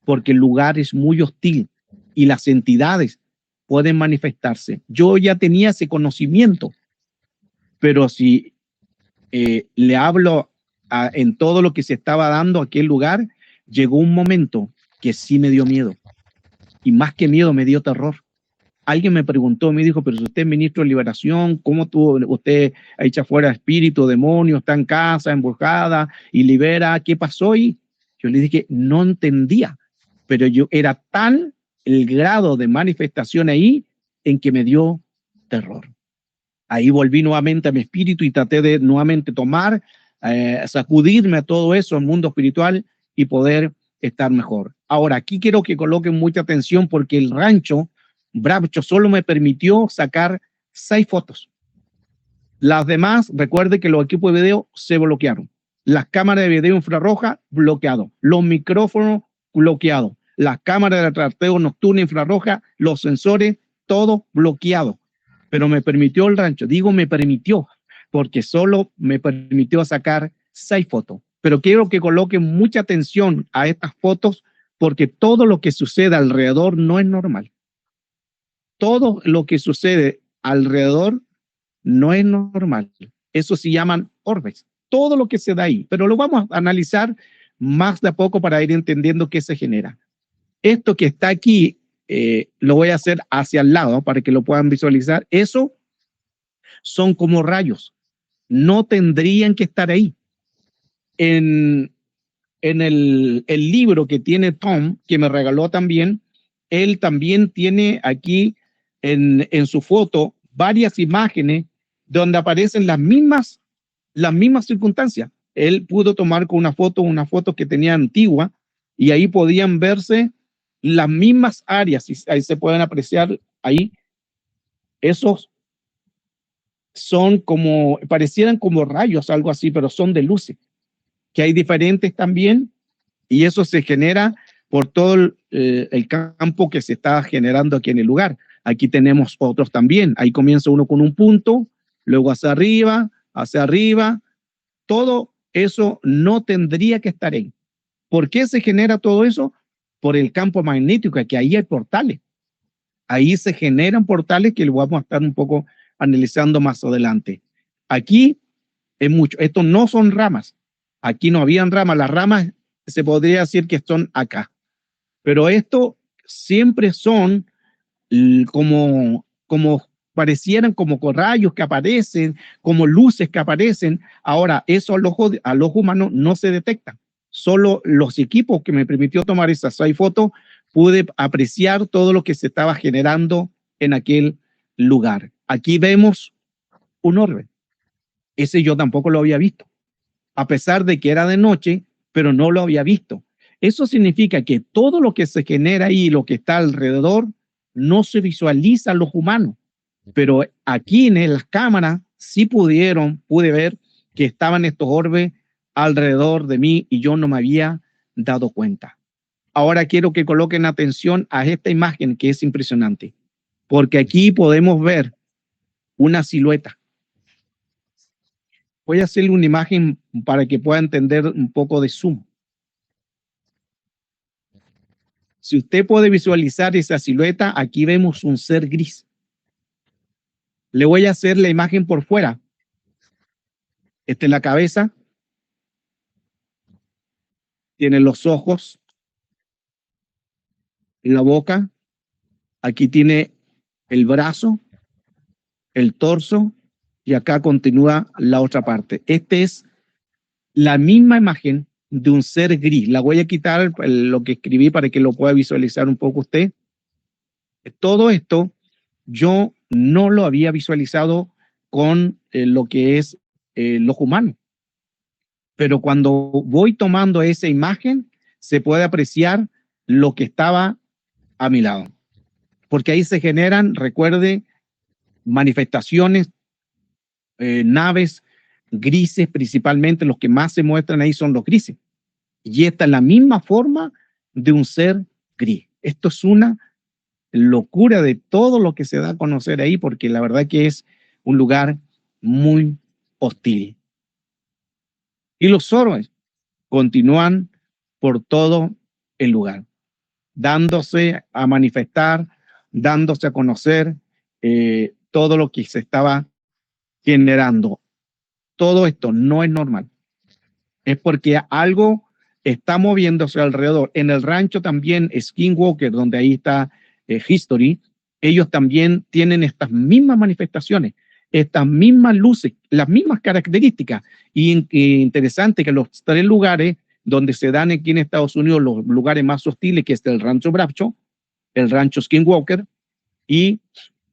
porque el lugar es muy hostil y las entidades pueden manifestarse. Yo ya tenía ese conocimiento, pero si le hablo en todo lo que se estaba dando a aquel lugar, llegó un momento que sí me dio miedo, y más que miedo me dio terror. Alguien me preguntó, me dijo, pero si usted es ministro de liberación, ¿cómo usted echa fuera espíritu, demonio, está en casa, embrujada y libera? ¿Qué pasó ahí? Yo le dije, no entendía, pero yo era tal el grado de manifestación ahí en que me dio terror. Ahí volví nuevamente a mi espíritu y traté de nuevamente tomar, sacudirme a todo eso, al mundo espiritual y poder estar mejor. Ahora, aquí quiero que coloquen mucha atención porque el rancho Bravcho solo me permitió sacar 6 fotos. Las demás, recuerde que los equipos de video se bloquearon. Las cámaras de video infrarroja, bloqueado. Los micrófonos, bloqueados. Las cámaras de rastreo nocturna infrarroja, los sensores, todo bloqueado. Pero me permitió el rancho. Digo, me permitió, porque solo me permitió sacar 6 fotos. Pero quiero que coloquen mucha atención a estas fotos, porque todo lo que sucede alrededor no es normal. Todo lo que sucede alrededor no es normal. Eso se llaman orbes. Todo lo que se da ahí. Pero lo vamos a analizar más de a poco para ir entendiendo qué se genera. Esto que está aquí, lo voy a hacer hacia el lado para que lo puedan visualizar. Eso son como rayos. No tendrían que estar ahí. En el libro que tiene Tom, que me regaló también, él también tiene aquí en su foto varias imágenes donde aparecen las mismas circunstancias. Él pudo tomar con una foto que tenía antigua, y ahí podían verse las mismas áreas, y ahí se pueden apreciar ahí. Esos son como, parecieran como rayos, algo así, pero son de luces, que hay diferentes también, y eso se genera por todo el campo que se está generando aquí en el lugar. Aquí tenemos otros también. Ahí comienza uno con un punto, luego hacia arriba. Todo eso no tendría que estar ahí. ¿Por qué se genera todo eso? Por el campo magnético, que ahí hay portales. Ahí se generan portales que lo vamos a estar un poco analizando más adelante. Aquí es mucho. Estos no son ramas. Aquí no habían ramas. Las ramas se podría decir que son acá. Pero esto siempre son como parecieran como rayos que aparecen, como luces que aparecen. Ahora, eso al ojo humano no se detecta. Solo los equipos que me permitió tomar esas 6 fotos, pude apreciar todo lo que se estaba generando en aquel lugar. Aquí vemos un orbe. Ese yo tampoco lo había visto, a pesar de que era de noche, pero no lo había visto. Eso significa que todo lo que se genera ahí, lo que está alrededor, no se visualiza a los humanos. Pero aquí en las cámaras sí pude ver que estaban estos orbes alrededor de mí y yo no me había dado cuenta. Ahora quiero que coloquen atención a esta imagen que es impresionante, porque aquí podemos ver una silueta. Voy a hacerle una imagen para que pueda entender un poco de zoom. Si usted puede visualizar esa silueta, aquí vemos un ser gris. Le voy a hacer la imagen por fuera. Esta es la cabeza. Tiene los ojos, la boca. Aquí tiene el brazo, el torso, y acá continúa la otra parte. Esta es la misma imagen de un ser gris. La voy a quitar lo que escribí para que lo pueda visualizar un poco usted. Todo esto yo no lo había visualizado con lo que es los humanos. Pero cuando voy tomando esa imagen, se puede apreciar lo que estaba a mi lado. Porque ahí se generan, recuerde, manifestaciones, naves grises, principalmente los que más se muestran ahí son los grises. Y esta es la misma forma de un ser gris. Esto es una locura de todo lo que se da a conocer ahí, porque la verdad que es un lugar muy hostil. Y los orbes continúan por todo el lugar, dándose a manifestar, dándose a conocer todo lo que se estaba generando. Todo esto no es normal. Es porque algo está moviéndose alrededor. En el rancho también, Skinwalker, donde ahí está History, ellos también tienen estas mismas manifestaciones, estas mismas luces, las mismas características. Y interesante que los 3 lugares donde se dan aquí en Estados Unidos los lugares más hostiles, que es el rancho Bradshot, el rancho Skinwalker y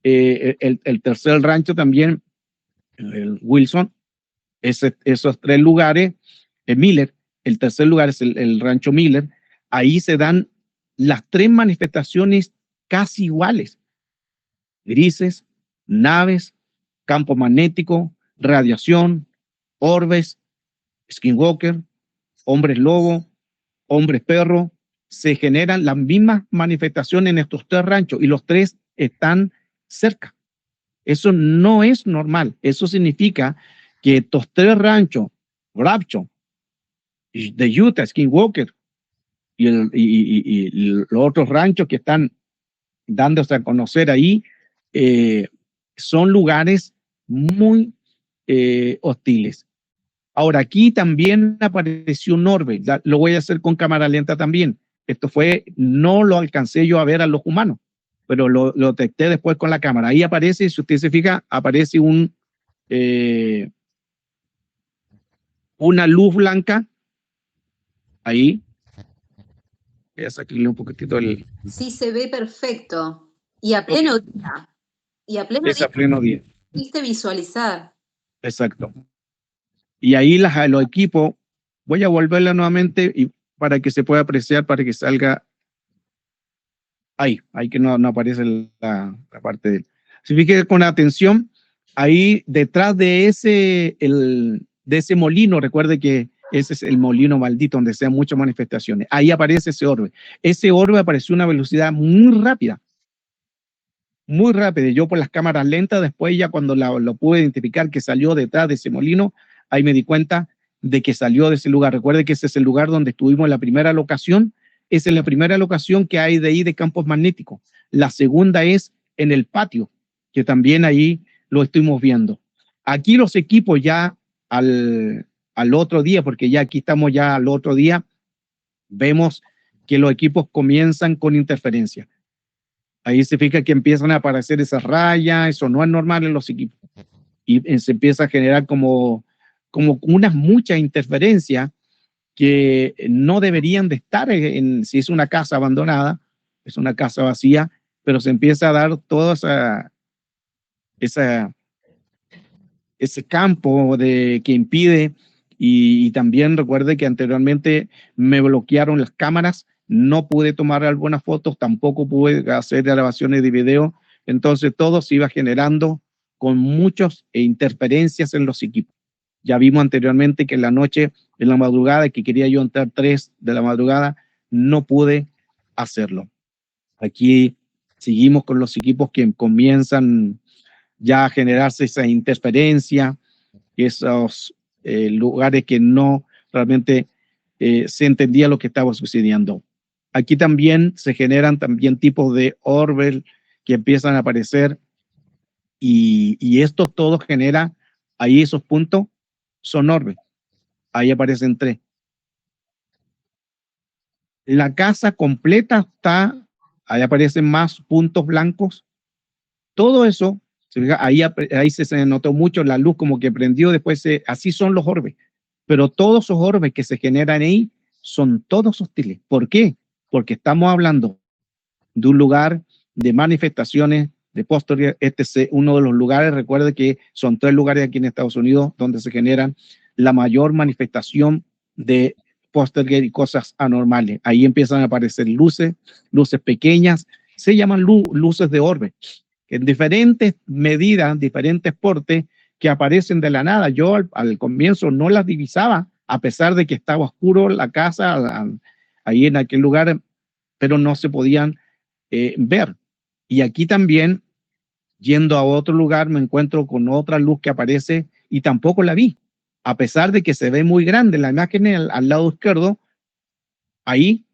el tercer rancho también, el Wilson. Esos 3 lugares, Miller, el tercer lugar es el rancho Miller. Ahí se dan las 3 manifestaciones casi iguales: grises, naves, campo magnético, radiación, orbes, skinwalker, hombres lobo, hombres perro. Se generan las mismas manifestaciones en estos 3 ranchos y los 3 están cerca. Eso no es normal. Eso significa que estos 3 ranchos, Bradshot, de Utah, Skinwalker, y los otros ranchos que están dándose a conocer ahí, son lugares muy hostiles. Ahora, aquí también apareció un orbe, lo voy a hacer con cámara lenta también. Esto fue, no lo alcancé yo a ver a los humanos, pero lo detecté después con la cámara. Ahí aparece, si usted se fija, aparece una luz blanca, ahí. Voy a sacarle un poquitito el... Sí, se ve perfecto. Y a pleno día. Y a pleno Es día a pleno día. pudiste visualizar. Exacto. Y ahí los equipos, voy a volverla nuevamente y para que se pueda apreciar, para que salga ahí que no aparece la parte de él. Si fíjese con atención, ahí detrás de ese molino, recuerde que ese es el molino maldito donde sean muchas manifestaciones. Ahí aparece ese orbe. Ese orbe apareció a una velocidad muy rápida. Muy rápido. Yo por las cámaras lentas, después ya cuando lo pude identificar que salió detrás de ese molino, ahí me di cuenta de que salió de ese lugar. Recuerde que ese es el lugar donde estuvimos en la primera locación. Esa es la primera locación que hay de ahí de campos magnéticos. La segunda es en el patio, que también ahí lo estuvimos viendo. Aquí los equipos ya al otro día, porque ya aquí estamos ya al otro día, vemos que los equipos comienzan con interferencia. Ahí se fija que empiezan a aparecer esas rayas, eso no es normal en los equipos. Y se empieza a generar como unas muchas interferencias que no deberían de estar si es una casa abandonada, es una casa vacía, pero se empieza a dar todo ese campo que impide. Y también recuerde que anteriormente me bloquearon las cámaras, no pude tomar algunas fotos, tampoco pude hacer grabaciones de video, entonces todo se iba generando con muchas interferencias en los equipos. Ya vimos anteriormente que en la noche, en la madrugada, que quería yo entrar 3 de la madrugada, no pude hacerlo. Aquí seguimos con los equipos que comienzan ya a generarse esa interferencia, esos lugares que no realmente se entendía lo que estaba sucediendo. Aquí también se generan también tipos de orbes que empiezan a aparecer y esto todo genera, ahí esos puntos son orbes, ahí aparecen 3. La casa completa está, ahí aparecen más puntos blancos, todo eso, ahí se notó mucho la luz como que prendió, después así son los orbes. Pero todos esos orbes que se generan ahí son todos hostiles. ¿Por qué? Porque estamos hablando de un lugar de manifestaciones de Poltergeist. Este es uno de los lugares, recuerde que son 3 lugares aquí en Estados Unidos donde se generan la mayor manifestación de Poltergeist y cosas anormales. Ahí empiezan a aparecer luces pequeñas, se llaman luces de orbe, en diferentes medidas, diferentes portes que aparecen de la nada. Yo al comienzo no las divisaba, a pesar de que estaba oscuro la casa, ahí en aquel lugar, pero no se podían ver. Y aquí también, yendo a otro lugar, me encuentro con otra luz que aparece y tampoco la vi, a pesar de que se ve muy grande la imagen al lado izquierdo, ahí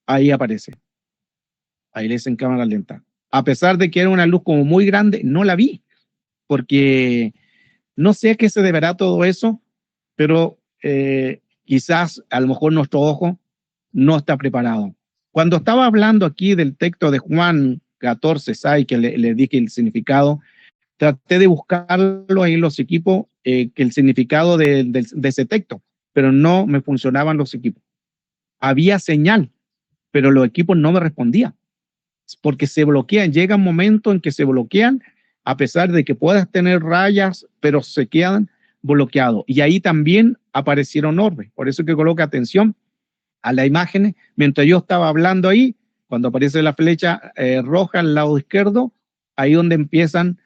aparece. Ahí les en cámara lenta. A pesar de que era una luz como muy grande, no la vi, porque no sé a qué se deberá todo eso, pero quizás a lo mejor nuestro ojo no está preparado. Cuando estaba hablando aquí del texto de Juan 14, ¿sabe? Que le dije el significado, traté de buscarlo ahí en los equipos, que el significado de ese texto, pero no me funcionaban los equipos. Había señal, pero los equipos no me respondían, porque se bloquean. Llega un momento en que se bloquean, a pesar de que puedas tener rayas, pero se quedan bloqueados. Y ahí también aparecieron orbes. Por eso que coloca atención a las imágenes. Mientras yo estaba hablando ahí, cuando aparece la flecha roja al lado izquierdo, ahí donde empiezan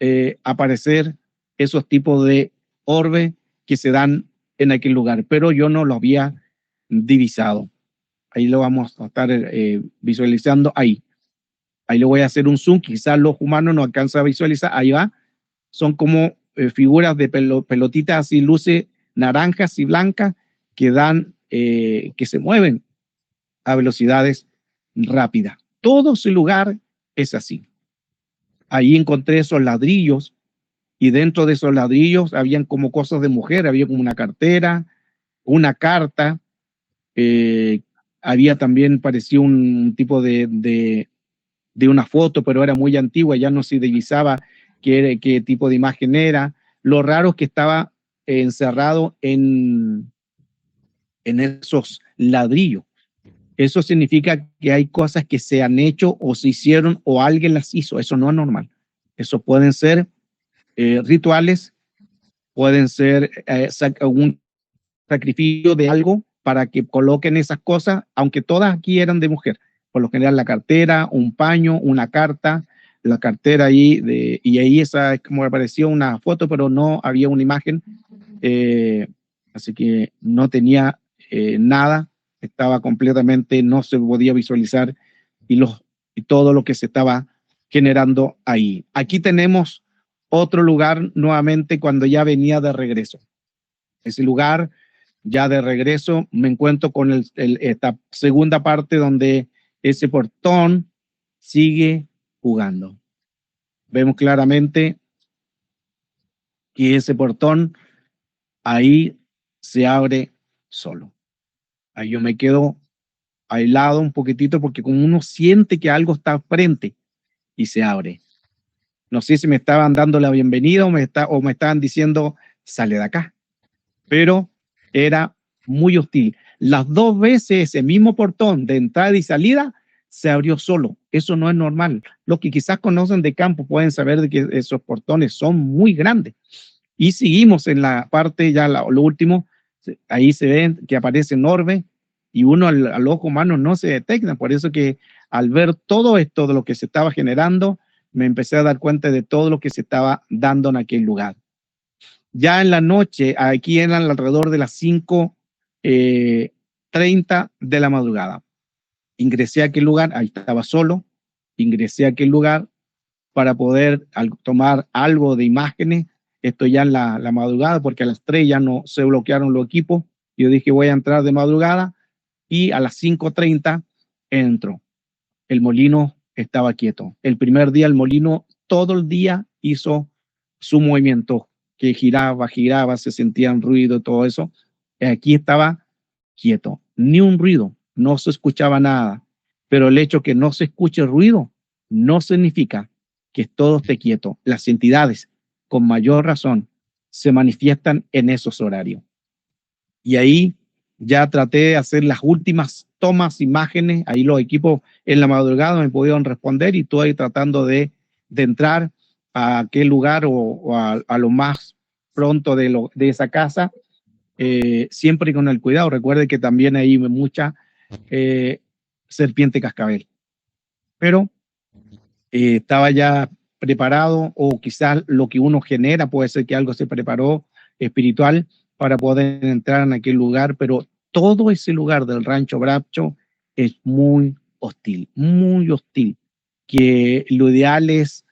a aparecer esos tipos de orbes que se dan en aquel lugar. Pero yo no lo había divisado. Ahí lo vamos a estar visualizando ahí. Ahí le voy a hacer un zoom, quizás los humanos no alcanzan a visualizar. Ahí va. Son como figuras de pelotitas así, luces naranjas y blancas que dan, que se mueven a velocidades rápidas. Todo ese lugar es así. Ahí encontré esos ladrillos y dentro de esos ladrillos habían como cosas de mujer, había como una cartera, una carta, había también, parecía un tipo de una foto, pero era muy antigua, ya no se divisaba qué tipo de imagen era. Lo raro es que estaba encerrado en esos ladrillos. Eso significa que hay cosas que se han hecho o se hicieron o alguien las hizo. Eso no es normal. Eso pueden ser rituales, pueden ser un sacrificio de algo para que coloquen esas cosas, aunque todas aquí eran de mujer. Por lo general la cartera, un paño, una carta, la cartera ahí, y ahí esa es como apareció una foto, pero no había una imagen, así que no tenía nada, estaba completamente, no se podía visualizar y todo lo que se estaba generando ahí. Aquí tenemos otro lugar nuevamente cuando ya venía de regreso. Ese lugar, ya de regreso, me encuentro con esta segunda parte donde ese portón sigue jugando. Vemos claramente que ese portón ahí se abre solo. Ahí yo me quedo aislado un poquitito porque como uno siente que algo está frente y se abre. No sé si me estaban dando la bienvenida o me estaban diciendo, sale de acá. Pero era muy hostil. Las dos veces ese mismo portón de entrada y salida se abrió solo. Eso no es normal. Los que quizás conocen de campo pueden saber de que esos portones son muy grandes. Y seguimos en la parte, ya lo último, ahí se ven que aparece enorme y uno al ojo humano no se detecta. Por eso que al ver todo esto de lo que se estaba generando, me empecé a dar cuenta de todo lo que se estaba dando en aquel lugar. Ya en la noche, aquí eran alrededor de las 5:30 de la madrugada. Ingresé a aquel lugar, ahí estaba solo, ingresé a aquel lugar para poder tomar algo de imágenes. Esto ya en la madrugada, porque a las 3 ya no se bloquearon los equipos. Yo dije, voy a entrar de madrugada y a las 5:30 entro. El molino estaba quieto. El primer día el molino todo el día hizo su movimiento, que giraba, se sentían ruido, todo eso. Aquí estaba quieto, ni un ruido, no se escuchaba nada. Pero el hecho que no se escuche ruido no significa que todo esté quieto. Las entidades, con mayor razón, se manifiestan en esos horarios. Y ahí ya traté de hacer las últimas tomas, imágenes, ahí los equipos en la madrugada me pudieron responder y estoy tratando de entrar a aquel lugar o a lo más pronto de esa casa, siempre con el cuidado. Recuerde que también hay mucha serpiente cascabel, pero estaba ya preparado o quizás lo que uno genera puede ser que algo se preparó espiritual para poder entrar en aquel lugar, pero todo ese lugar del Rancho Brapcho es muy hostil, que lo ideal es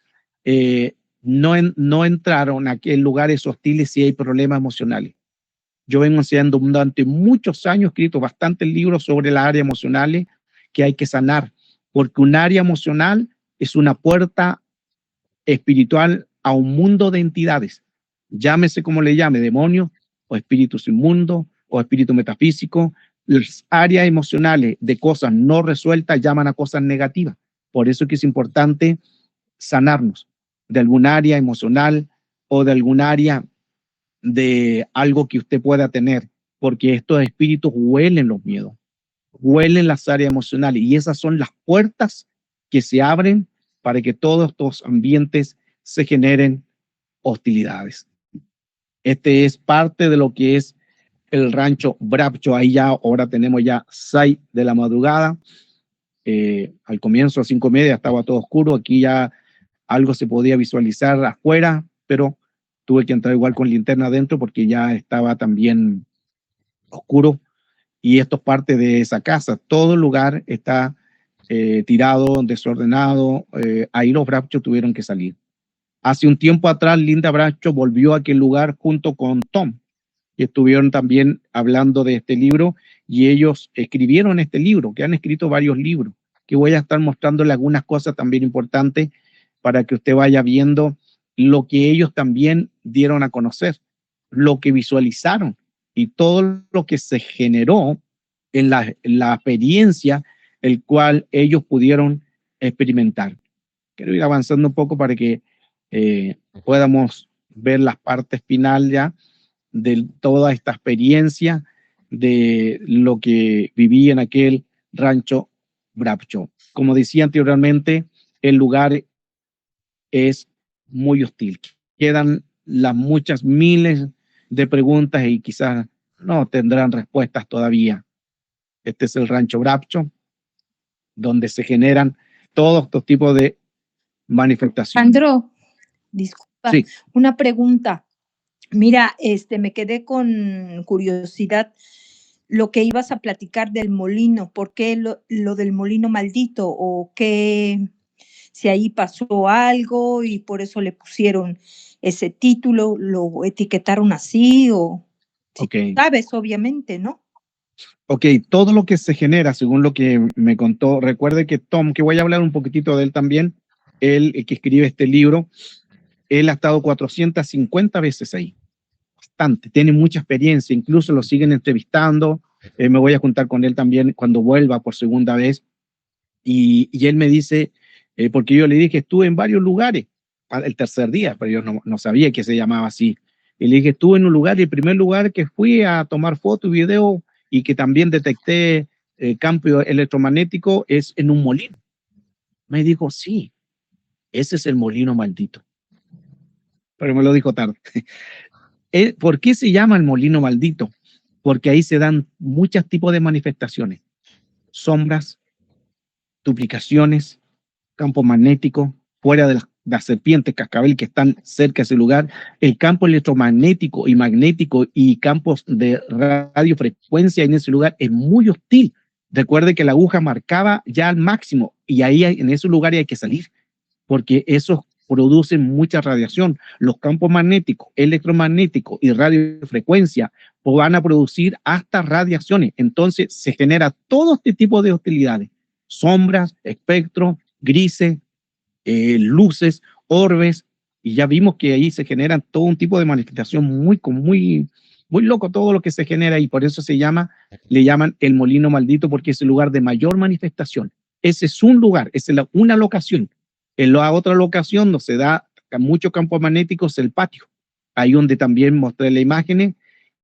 no entrar en aquel lugares hostiles si hay problemas emocionales. Yo vengo enseñando durante muchos años, escrito bastantes libros sobre las áreas emocionales que hay que sanar, porque un área emocional es una puerta espiritual a un mundo de entidades, llámese como le llame, demonios o espíritus inmundos o espíritu metafísico. Las áreas emocionales de cosas no resueltas llaman a cosas negativas. Por eso es que es importante sanarnos de algún área emocional o de algún área de algo que usted pueda tener, porque estos espíritus huelen los miedos, huelen las áreas emocionales y esas son las puertas que se abren para que todos estos ambientes se generen hostilidades. Este es parte de lo que es el Rancho Brapcho. Ahí ya ahora tenemos ya 6 de la madrugada. Al comienzo a 5:30 estaba todo oscuro. Aquí ya algo se podía visualizar afuera, pero tuve que entrar igual con linterna adentro porque ya estaba también oscuro. Y esto es parte de esa casa. Todo el lugar está tirado, desordenado. Ahí los Brapcho tuvieron que salir. Hace un tiempo atrás, Linda Brapcho volvió a aquel lugar junto con Tom, y estuvieron también hablando de este libro, y ellos escribieron este libro, que han escrito varios libros, que voy a estar mostrándole algunas cosas también importantes para que usted vaya viendo lo que ellos también dieron a conocer, lo que visualizaron y todo lo que se generó en la experiencia el cual ellos pudieron experimentar. Quiero ir avanzando un poco para que podamos ver las partes final ya de toda esta experiencia de lo que viví en aquel rancho Brapcho. Como decía anteriormente, el lugar es muy hostil. Quedan las muchas miles de preguntas y quizás no tendrán respuestas todavía. Este es el rancho Brapcho, donde se generan todos estos tipos de manifestaciones. Sandro, disculpa, sí. Una pregunta. Mira, me quedé con curiosidad lo que ibas a platicar del molino. ¿Por qué lo del molino maldito? ¿O qué? Si ahí pasó algo y por eso le pusieron ese título, lo etiquetaron así o... Okay. Sabes, obviamente, ¿no? Ok, todo lo que se genera, según lo que me contó, recuerde que Tom, que voy a hablar un poquitito de él también, él el que escribe este libro, él ha estado 450 veces ahí, bastante, tiene mucha experiencia, incluso lo siguen entrevistando, me voy a juntar con él también cuando vuelva por segunda vez, y él me dice, porque yo le dije, estuve en varios lugares, el tercer día, pero yo no sabía que se llamaba así, y le dije, estuve en un lugar, y el primer lugar que fui a tomar fotos y video, y que también detecté campo electromagnético, es en un molino. Me dijo, sí, ese es el molino maldito. Pero me lo dijo tarde. ¿Por qué se llama el molino maldito? Porque ahí se dan muchos tipos de manifestaciones. Sombras, duplicaciones, campo magnético, fuera de las serpientes, cascabel que están cerca de ese lugar, el campo electromagnético y magnético y campos de radiofrecuencia en ese lugar es muy hostil. Recuerde que la aguja marcaba ya al máximo y ahí en esos lugares hay que salir porque esos producen mucha radiación. Los campos magnéticos, electromagnéticos y radiofrecuencia van a producir hasta radiaciones. Entonces se genera todo este tipo de hostilidades, sombras, espectros, grises, luces, orbes, y ya vimos que ahí se generan todo un tipo de manifestación muy loco todo lo que se genera y por eso le llaman el molino maldito porque es el lugar de mayor manifestación. Ese es un lugar, esa es una locación. En la otra locación donde se da muchos campos magnéticos, el patio, ahí donde también mostré las imágenes,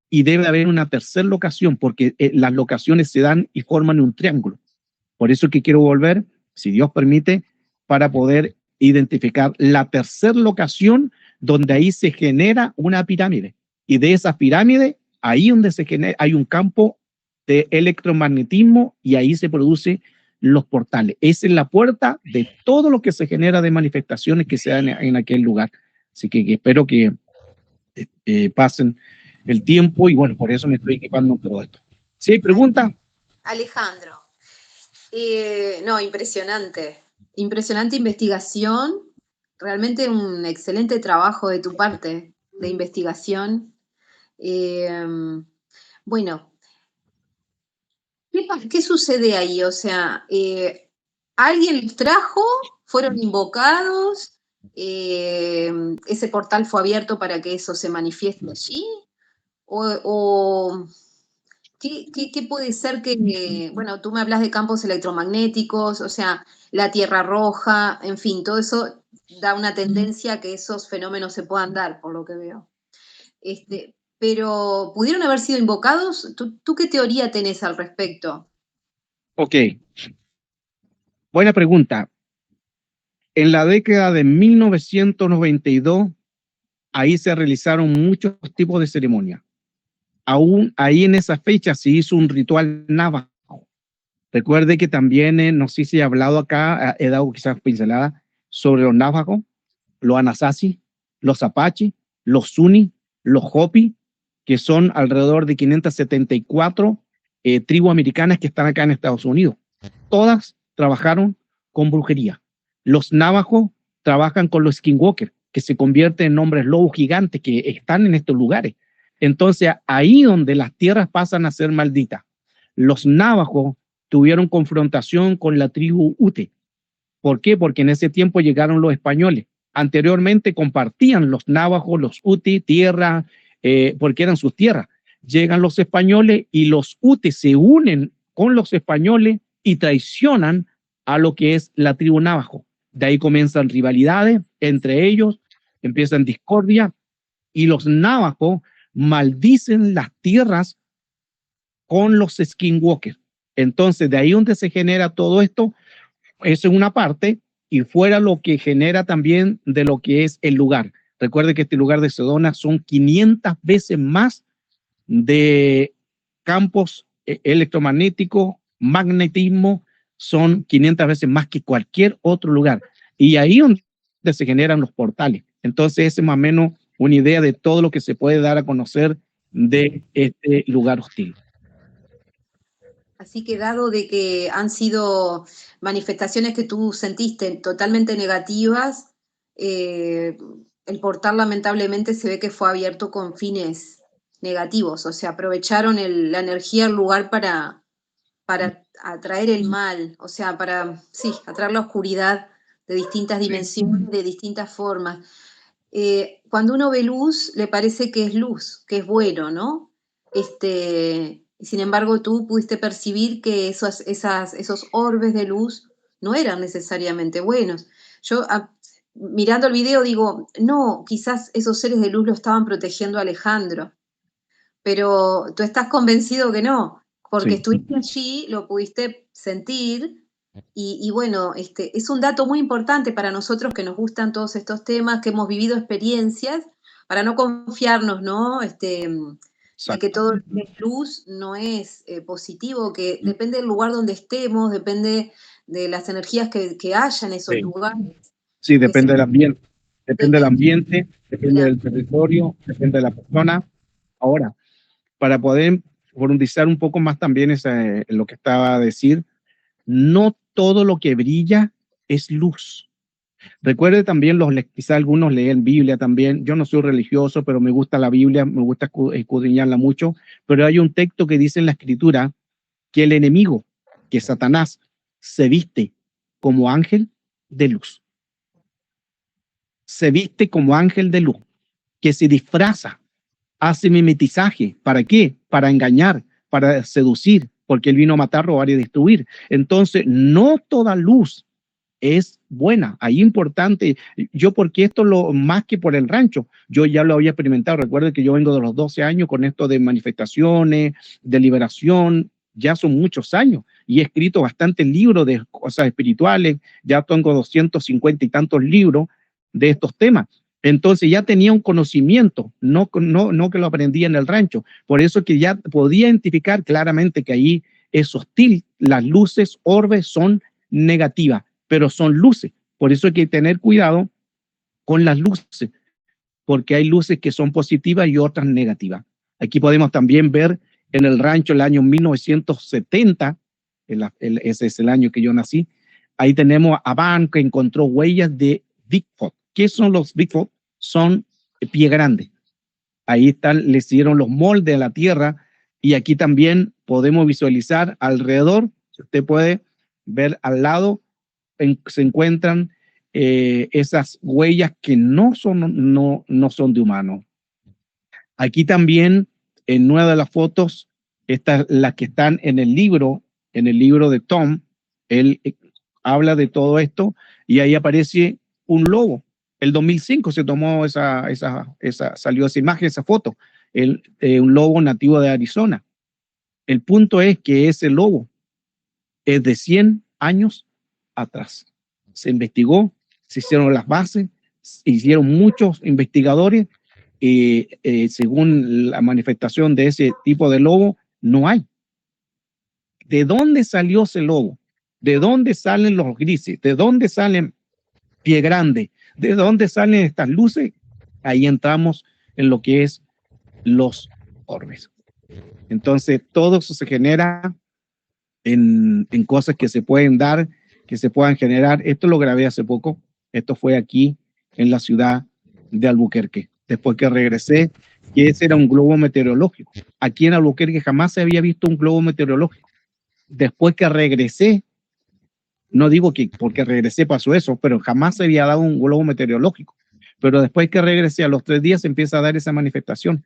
y debe haber una tercera locación porque las locaciones se dan y forman un triángulo. Por eso que quiero volver, si Dios permite, para poder identificar la tercera locación donde ahí se genera una pirámide. Y de esa pirámide, ahí donde se genera, hay un campo de electromagnetismo y ahí se producen los portales. Esa es la puerta de todo lo que se genera de manifestaciones que se dan en aquel lugar. Así que espero que pasen el tiempo y bueno, por eso me estoy equipando en todo esto. ¿Sí? ¿Pregunta? Alejandro. No, impresionante. Impresionante investigación. Realmente un excelente trabajo de tu parte de investigación. Bueno, ¿qué sucede ahí? O sea, ¿alguien los trajo? ¿Fueron invocados? ¿Ese portal fue abierto para que eso se manifieste allí? ¿O qué puede ser que, bueno, tú me hablas de campos electromagnéticos, o sea, la Tierra Roja, en fin, todo eso da una tendencia a que esos fenómenos se puedan dar, por lo que veo. Pero, ¿pudieron haber sido invocados? ¿Tú qué teoría tenés al respecto? Ok. Buena pregunta. En la década de 1992, ahí se realizaron muchos tipos de ceremonias. Aún ahí en esa fecha se hizo un ritual navajo. Recuerde que también, no sé si he hablado acá, he dado quizás pincelada sobre los navajos, los anasazi, los apache, los zuni, los hopi, que son alrededor de 574 tribus americanas que están acá en Estados Unidos. Todas trabajaron con brujería. Los navajos trabajan con los skinwalkers, que se convierten en hombres lobos gigantes que están en estos lugares. Entonces, ahí donde las tierras pasan a ser malditas. Los navajos tuvieron confrontación con la tribu Ute. ¿Por qué? Porque en ese tiempo llegaron los españoles Anteriormente compartían los navajos, los uti, tierra, porque eran sus tierras. Llegan los españoles y los uti se unen con los españoles y traicionan a lo que es la tribu navajo. De ahí comienzan rivalidades entre ellos, empiezan discordia, y los navajos maldicen las tierras con los skinwalkers. Entonces, de ahí donde se genera todo esto, eso es una parte, y fuera lo que genera también de lo que es el lugar. Recuerde que este lugar de Sedona son 500 veces más de campos electromagnéticos, magnetismo, son 500 veces más que cualquier otro lugar. Y ahí donde se generan los portales. Entonces, esa es más o menos una idea de todo lo que se puede dar a conocer de este lugar hostil. Así que dado de que han sido manifestaciones que tú sentiste totalmente negativas, el portal lamentablemente se ve que fue abierto con fines negativos, o sea, aprovecharon la energía del lugar para atraer el mal, o sea, para, sí, atraer la oscuridad de distintas dimensiones, de distintas formas. Cuando uno ve luz, le parece que es luz, que es bueno, ¿no? Sin embargo, tú pudiste percibir que esos orbes de luz no eran necesariamente buenos. Yo, mirando el video, digo, no, quizás esos seres de luz lo estaban protegiendo a Alejandro, pero tú estás convencido que no, porque Sí. estuviste allí, lo pudiste sentir, y bueno, es un dato muy importante para nosotros que nos gustan todos estos temas, que hemos vivido experiencias, para no confiarnos, ¿no? De que todo lo que es luz no es positivo, que depende del lugar donde estemos, depende de las energías que haya en esos lugares. Sí, depende del ambiente. Depende del ambiente, depende del territorio, depende de la persona. Ahora, para poder profundizar un poco más también en lo que estaba a decir, no todo lo que brilla es luz. Recuerde también, quizá algunos leen Biblia también. Yo no soy religioso, pero me gusta la Biblia, me gusta escudriñarla mucho. Pero hay un texto que dice en la Escritura que el enemigo, que Satanás, se viste como ángel de luz. Se viste como ángel de luz, que se disfraza, hace mimetizaje. ¿Para qué? Para engañar, para seducir, porque él vino a matar, robar y destruir. Entonces, no toda luz es buena. Ahí importante, yo porque esto lo más que por el rancho, yo ya lo había experimentado. Recuerden que yo vengo de los 12 años con esto de manifestaciones, de liberación, ya son muchos años y he escrito bastantes libros de cosas espirituales, ya tengo 250 y tantos libros de estos temas. Entonces ya tenía un conocimiento, no que lo aprendí en el rancho. Por eso que ya podía identificar claramente que ahí es hostil. Las luces, orbes son negativas, pero son luces. Por eso hay que tener cuidado con las luces, porque hay luces que son positivas y otras negativas. Aquí podemos también ver en el rancho el año 1970, ese es el año que yo nací. Ahí tenemos a Van, que encontró huellas de Bigfoot. ¿Qué son los Bigfoot? Son pie grandes. Ahí están, les hicieron los moldes a la tierra y aquí también podemos visualizar alrededor, si usted puede ver al lado, se encuentran esas huellas que no son de humano. Aquí también en una de las fotos, las que están en el libro de Tom, él habla de todo esto y ahí aparece un lobo. El 2005 se tomó salió esa imagen, esa foto, un lobo nativo de Arizona. El punto es que ese lobo es de 100 años atrás. Se investigó, se hicieron las bases, se hicieron muchos investigadores. Según la manifestación de ese tipo de lobo, no hay. ¿De dónde salió ese lobo? ¿De dónde salen los grises? ¿De dónde salen pie grande? ¿De dónde salen estas luces? Ahí entramos en lo que es los orbes. Entonces, todo eso se genera en cosas que se pueden dar, que se puedan generar. Esto lo grabé hace poco. Esto fue aquí en la ciudad de Albuquerque. Después que regresé, que ese era un globo meteorológico. Aquí en Albuquerque jamás se había visto un globo meteorológico. Después que regresé, No digo que porque regresé pasó eso, pero jamás se había dado un globo meteorológico. Pero después que regresé a los 3 días empieza a dar esa manifestación.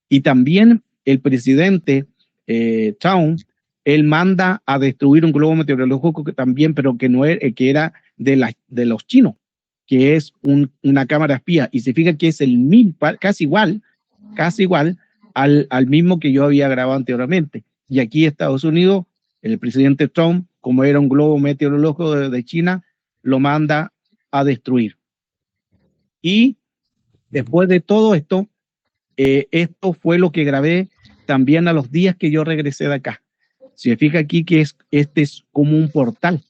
Y también el presidente Trump, él manda a destruir un globo meteorológico que también, pero que no era, que era de los chinos, que es una cámara espía. Y se fija que es el mismo, casi igual al mismo que yo había grabado anteriormente. Y aquí Estados Unidos, el presidente Trump, como era un globo meteorológico de China, lo manda a destruir. Y después de todo esto, esto fue lo que grabé también a los días que yo regresé de acá. Se fija aquí que este es como un portal.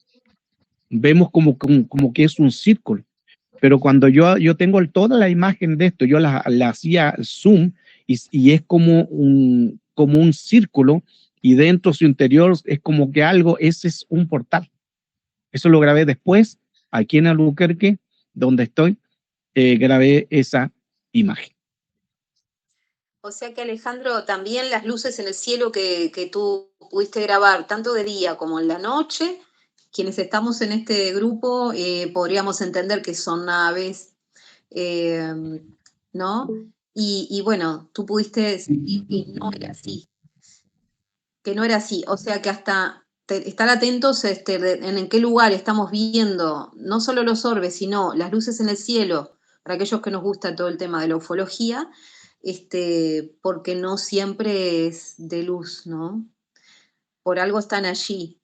Vemos como que es un círculo. Pero cuando yo tengo toda la imagen de esto, yo la hacía zoom y es como un círculo y dentro su interior es como que algo, ese es un portal. Eso lo grabé después, aquí en Albuquerque, donde estoy, grabé esa imagen. O sea que, Alejandro, también las luces en el cielo que tú pudiste grabar, tanto de día como en la noche, quienes estamos en este grupo podríamos entender que son naves, ¿no? Y bueno, tú pudiste sentir que no era así, o sea que hasta estar atentos en qué lugar estamos viendo no solo los orbes, sino las luces en el cielo, para aquellos que nos gusta todo el tema de la ufología, porque no siempre es de luz, ¿no? Por algo están allí.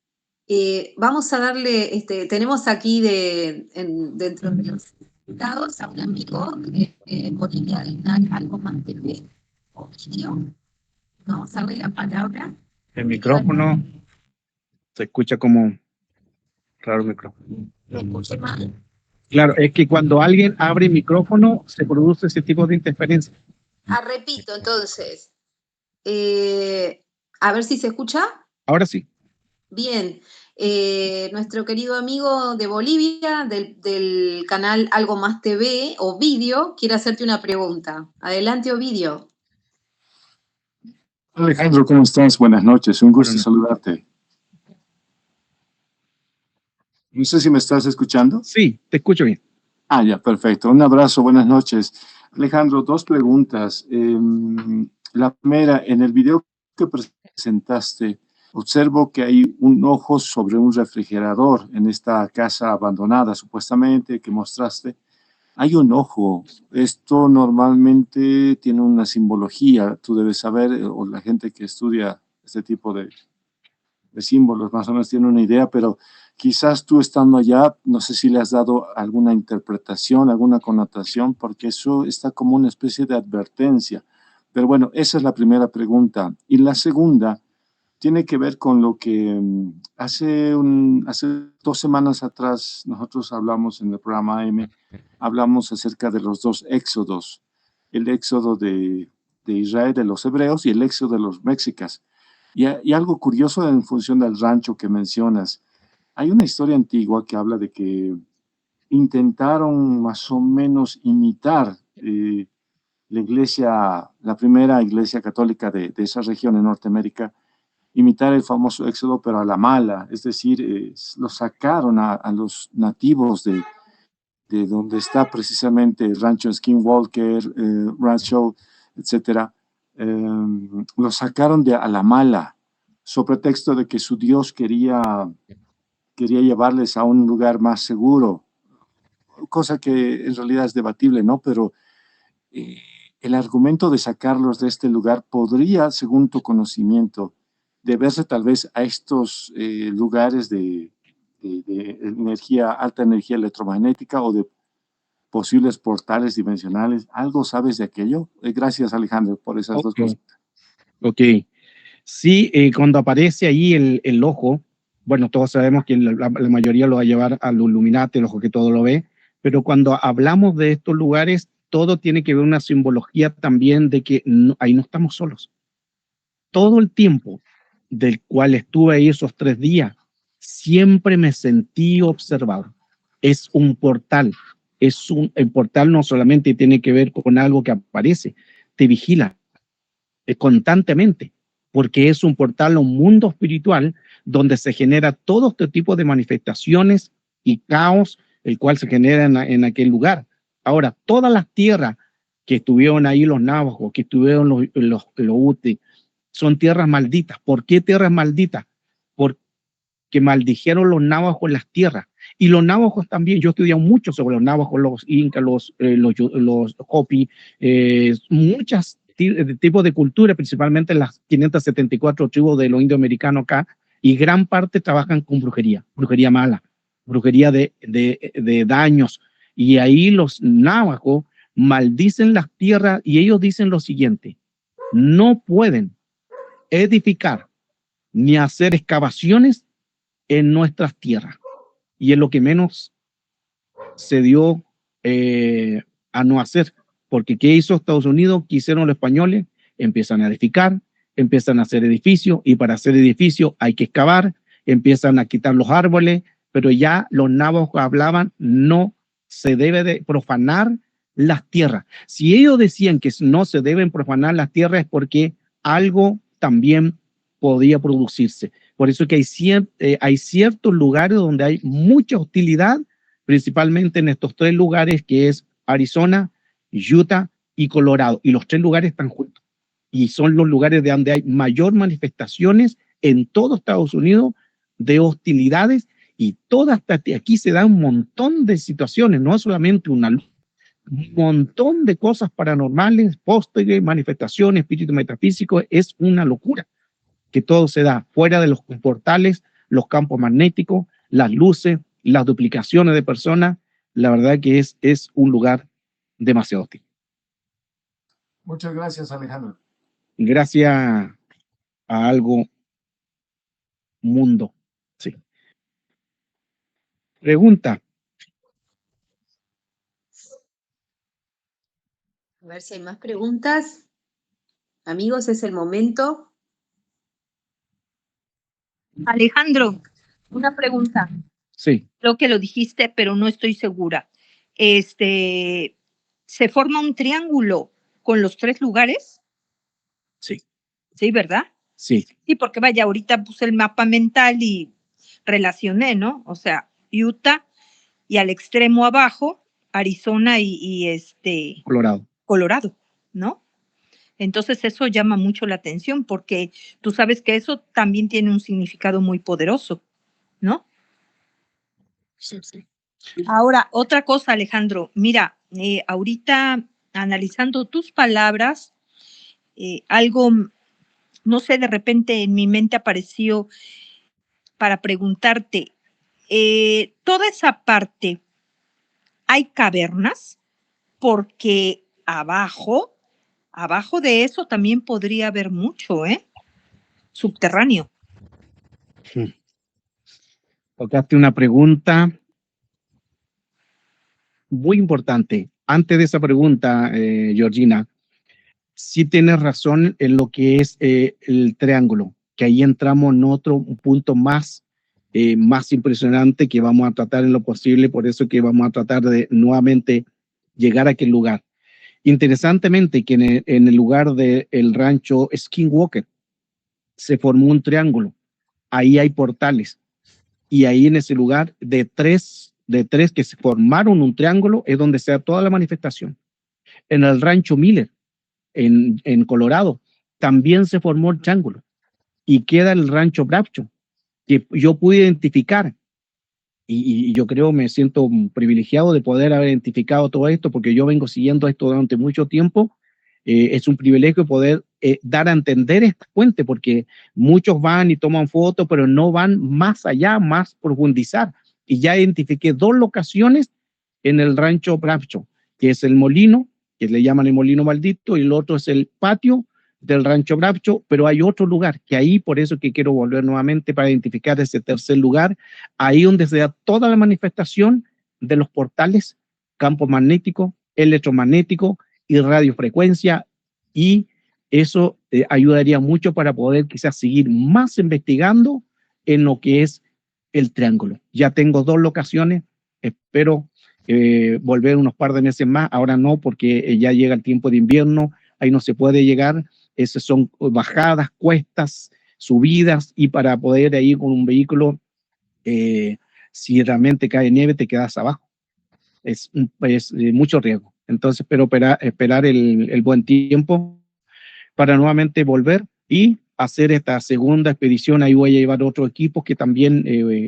Vamos a darle, tenemos aquí dentro de los invitados a un amigo de Bolivia del canal Algo Más TV o Video. Vamos a darle la palabra. El micrófono se escucha como raro el micrófono. ¿Me escuché mal? Claro, es que cuando alguien abre el micrófono se produce ese tipo de interferencia. Repito, entonces. A ver si se escucha. Ahora sí. Bien. Nuestro querido amigo de Bolivia, del canal Algo Más TV o Video, quiere hacerte una pregunta. Adelante, Ovidio. Alejandro, ¿cómo estás? Buenas noches, un gusto saludarte. No sé si me estás escuchando. Sí, te escucho bien. Ya, perfecto. Un abrazo, buenas noches. Alejandro, 2 preguntas. La primera, en el video que presentaste, observo que hay un ojo sobre un refrigerador en esta casa abandonada, supuestamente, que mostraste. Hay un ojo. Esto normalmente tiene una simbología. Tú debes saber, o la gente que estudia este tipo de símbolos más o menos tiene una idea, pero quizás tú estando allá, no sé si le has dado alguna interpretación, alguna connotación, porque eso está como una especie de advertencia. Pero bueno, esa es la primera pregunta. Y la segunda tiene que ver con lo que hace 2 semanas atrás nosotros hablamos en el programa AM, hablamos acerca de los 2 éxodos, el éxodo de Israel, de los hebreos, y el éxodo de los mexicas. Y algo curioso en función del rancho que mencionas, hay una historia antigua que habla de que intentaron más o menos imitar la primera iglesia católica de esa región en Norteamérica, imitar el famoso éxodo, pero a la mala, es decir, lo sacaron a los nativos de donde está precisamente el rancho Skinwalker, Rancho, etcétera. Lo sacaron a la mala, sobre pretexto de que su Dios quería llevarles a un lugar más seguro, cosa que en realidad es debatible, ¿no? Pero el argumento de sacarlos de este lugar podría, según tu conocimiento, deberse tal vez a estos lugares de alta energía electromagnética o de posibles portales dimensionales. ¿Algo sabes de aquello? Gracias, Alejandro, por esas 2 cosas. Ok. Sí, cuando aparece ahí el ojo, bueno, todos sabemos que la mayoría lo va a llevar al Illuminati, el ojo que todo lo ve, pero cuando hablamos de estos lugares, todo tiene que ver una simbología también de que ahí no estamos solos. Todo el tiempo del cual estuve ahí esos 3 días, siempre me sentí observado. Es un portal. El portal no solamente tiene que ver con algo que aparece, te vigila constantemente, porque es un portal a un mundo espiritual donde se genera todo este tipo de manifestaciones y caos, el cual se genera en aquel lugar. Ahora, todas las tierras que estuvieron ahí, los navajos, que estuvieron los Ute, son tierras malditas. ¿Por qué tierras malditas? Porque maldijeron los navajos las tierras. Y los navajos también, yo he estudiado mucho sobre los navajos, los incas, los hopi, muchos tipos de cultura, principalmente las 574 tribus de los indios americanos acá, y gran parte trabajan con brujería mala, brujería de daños. Y ahí los navajos maldicen las tierras y ellos dicen lo siguiente: no pueden edificar ni hacer excavaciones en nuestras tierras. Y es lo que menos se dio a no hacer, porque ¿qué hizo Estados Unidos? ¿Qué hicieron los españoles? Empiezan a edificar, empiezan a hacer edificios, y para hacer edificios hay que excavar, empiezan a quitar los árboles, pero ya los navajos hablaban, no se debe de profanar las tierras. Si ellos decían que no se deben profanar las tierras, es porque algo también podía producirse. Por eso es que hay ciertos lugares donde hay mucha hostilidad, principalmente en estos tres lugares, que es Arizona, Utah y Colorado. Y los tres lugares están juntos. Y son los lugares de donde hay mayor manifestaciones en todo Estados Unidos de hostilidades, y aquí se da un montón de situaciones, no solamente un montón de cosas paranormales, pósteres, manifestaciones, espíritu metafísico. Es una locura que todo se da fuera de los portales, los campos magnéticos, las luces, las duplicaciones de personas. La verdad que es un lugar demasiado hostil. Muchas gracias, Alejandro. Gracias a algo mundo. Sí. Pregunta. A ver si hay más preguntas. Amigos, es el momento. Alejandro, una pregunta. Sí. Creo que lo dijiste, pero no estoy segura. ¿Se forma un triángulo con los tres lugares? Sí. Sí, ¿verdad? Sí. Sí, porque vaya, ahorita puse el mapa mental y relacioné, ¿no? O sea, Utah y al extremo abajo, Arizona y Colorado, ¿no? Entonces eso llama mucho la atención, porque tú sabes que eso también tiene un significado muy poderoso, ¿no? Sí, sí. Ahora, otra cosa, Alejandro, mira, ahorita analizando tus palabras, algo, no sé, de repente en mi mente apareció para preguntarte, toda esa parte, ¿hay cavernas? Porque abajo de eso también podría haber mucho, subterráneo. Tocaste una pregunta muy importante. Antes de esa pregunta, Georgina, sí tienes razón en lo que es el triángulo, que ahí entramos en otro punto más impresionante que vamos a tratar en lo posible. Por eso que vamos a tratar de nuevamente llegar a aquel lugar. Interesantemente, que en el lugar del rancho Skinwalker se formó un triángulo. Ahí hay portales, y ahí en ese lugar de tres que se formaron un triángulo es donde se da toda la manifestación. En el rancho Miller, en Colorado, también se formó el triángulo, y queda el rancho Bradshaw, que yo pude identificar, y yo creo, me siento privilegiado de poder haber identificado todo esto, porque yo vengo siguiendo esto durante mucho tiempo. Es un privilegio poder dar a entender esta fuente, porque muchos van y toman fotos, pero no van más allá, más profundizar. Y ya identifiqué dos locaciones en el rancho Bradshaw, que es el molino, que le llaman el molino maldito, y el otro es el patio del rancho Bradshaw. Pero hay otro lugar que ahí, por eso que quiero volver nuevamente para identificar ese tercer lugar, ahí donde se da toda la manifestación de los portales, campo magnético, electromagnético y radiofrecuencia, y eso ayudaría mucho para poder quizás seguir más investigando en lo que es el triángulo. Ya tengo dos locaciones, espero volver unos par de meses más. Ahora no, porque ya llega el tiempo de invierno, ahí no se puede llegar. Esas son bajadas, cuestas, subidas, y para poder ir con un vehículo, si realmente cae nieve, te quedas abajo. Es mucho riesgo. Entonces, pero esperar el buen tiempo para nuevamente volver y hacer esta segunda expedición. Ahí voy a llevar otros equipos que también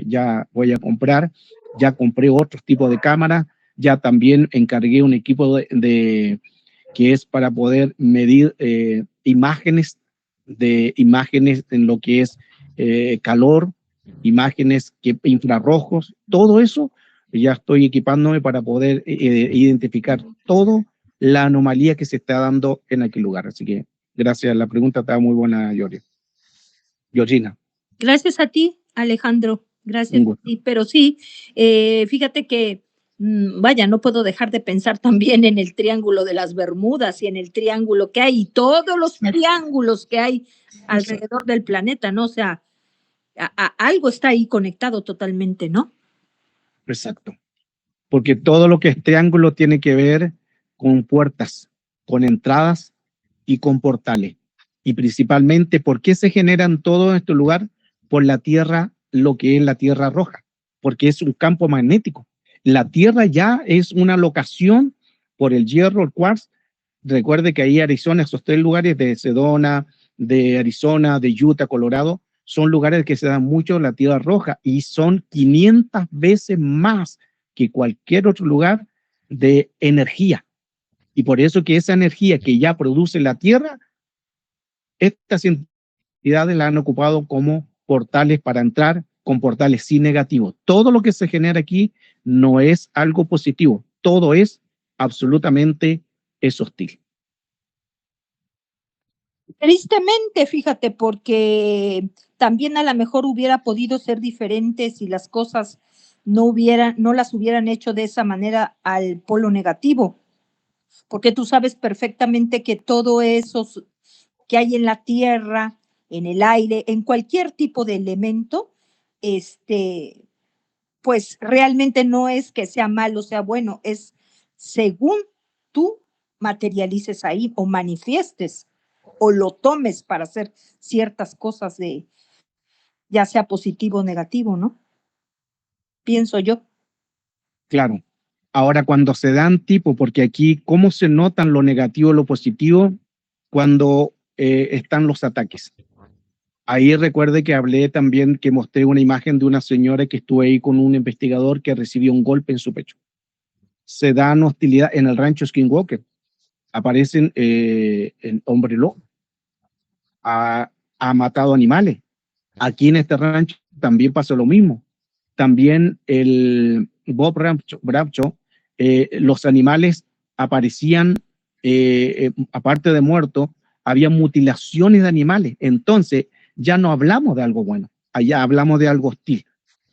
ya voy a comprar. Ya compré otros tipos de cámaras. Ya también encargué un equipo que es para poder medir imágenes en lo que es calor, imágenes infrarrojos, todo eso. Ya estoy equipándome para poder identificar toda la anomalía que se está dando en aquel lugar. Así que gracias, la pregunta estaba muy buena, Georgina. Gracias a ti, Alejandro. Gracias a ti. Pero sí, fíjate que, vaya, no puedo dejar de pensar también en el Triángulo de las Bermudas y en el triángulo que hay y todos los triángulos que hay alrededor del planeta, ¿no? O sea, algo está ahí conectado totalmente, ¿no? Exacto. Porque todo lo que es triángulo tiene que ver con puertas, con entradas y con portales. Y principalmente, ¿por qué se generan todo este lugar? Por la Tierra, lo que es la Tierra roja, porque es un campo magnético. La Tierra ya es una locación por el hierro, el quartz. Recuerde que ahí Arizona, esos 3 lugares de Sedona, de Arizona, de Utah, Colorado, son lugares que se dan mucho la Tierra roja y son 500 veces más que cualquier otro lugar de energía. Y por eso que esa energía que ya produce la Tierra, estas entidades la han ocupado como portales para entrar, con portales sin negativo. Todo lo que se genera aquí no es algo positivo, todo es absolutamente hostil. Tristemente, fíjate, porque también a lo mejor hubiera podido ser diferente si las cosas no las hubieran hecho de esa manera al polo negativo, porque tú sabes perfectamente que todo eso que hay en la tierra, en el aire, en cualquier tipo de elemento, pues realmente no es que sea malo, sea bueno, es según tú materialices ahí o manifiestes o lo tomes para hacer ciertas cosas de, ya sea positivo o negativo, ¿no? Pienso yo. Claro. Ahora, cuando se dan tipo, porque aquí, ¿cómo se notan lo negativo y lo positivo? Cuando están los ataques. Ahí recuerde que hablé también, que mostré una imagen de una señora que estuvo ahí con un investigador que recibió un golpe en su pecho. Se dan hostilidad en el rancho Skinwalker. Aparecen el hombre lobo. Ha matado animales. Aquí en este rancho también pasó lo mismo. También el Bob Bradshaw, los animales aparecían, aparte de muertos, había mutilaciones de animales. Entonces, ya no hablamos de algo bueno, allá hablamos de algo hostil.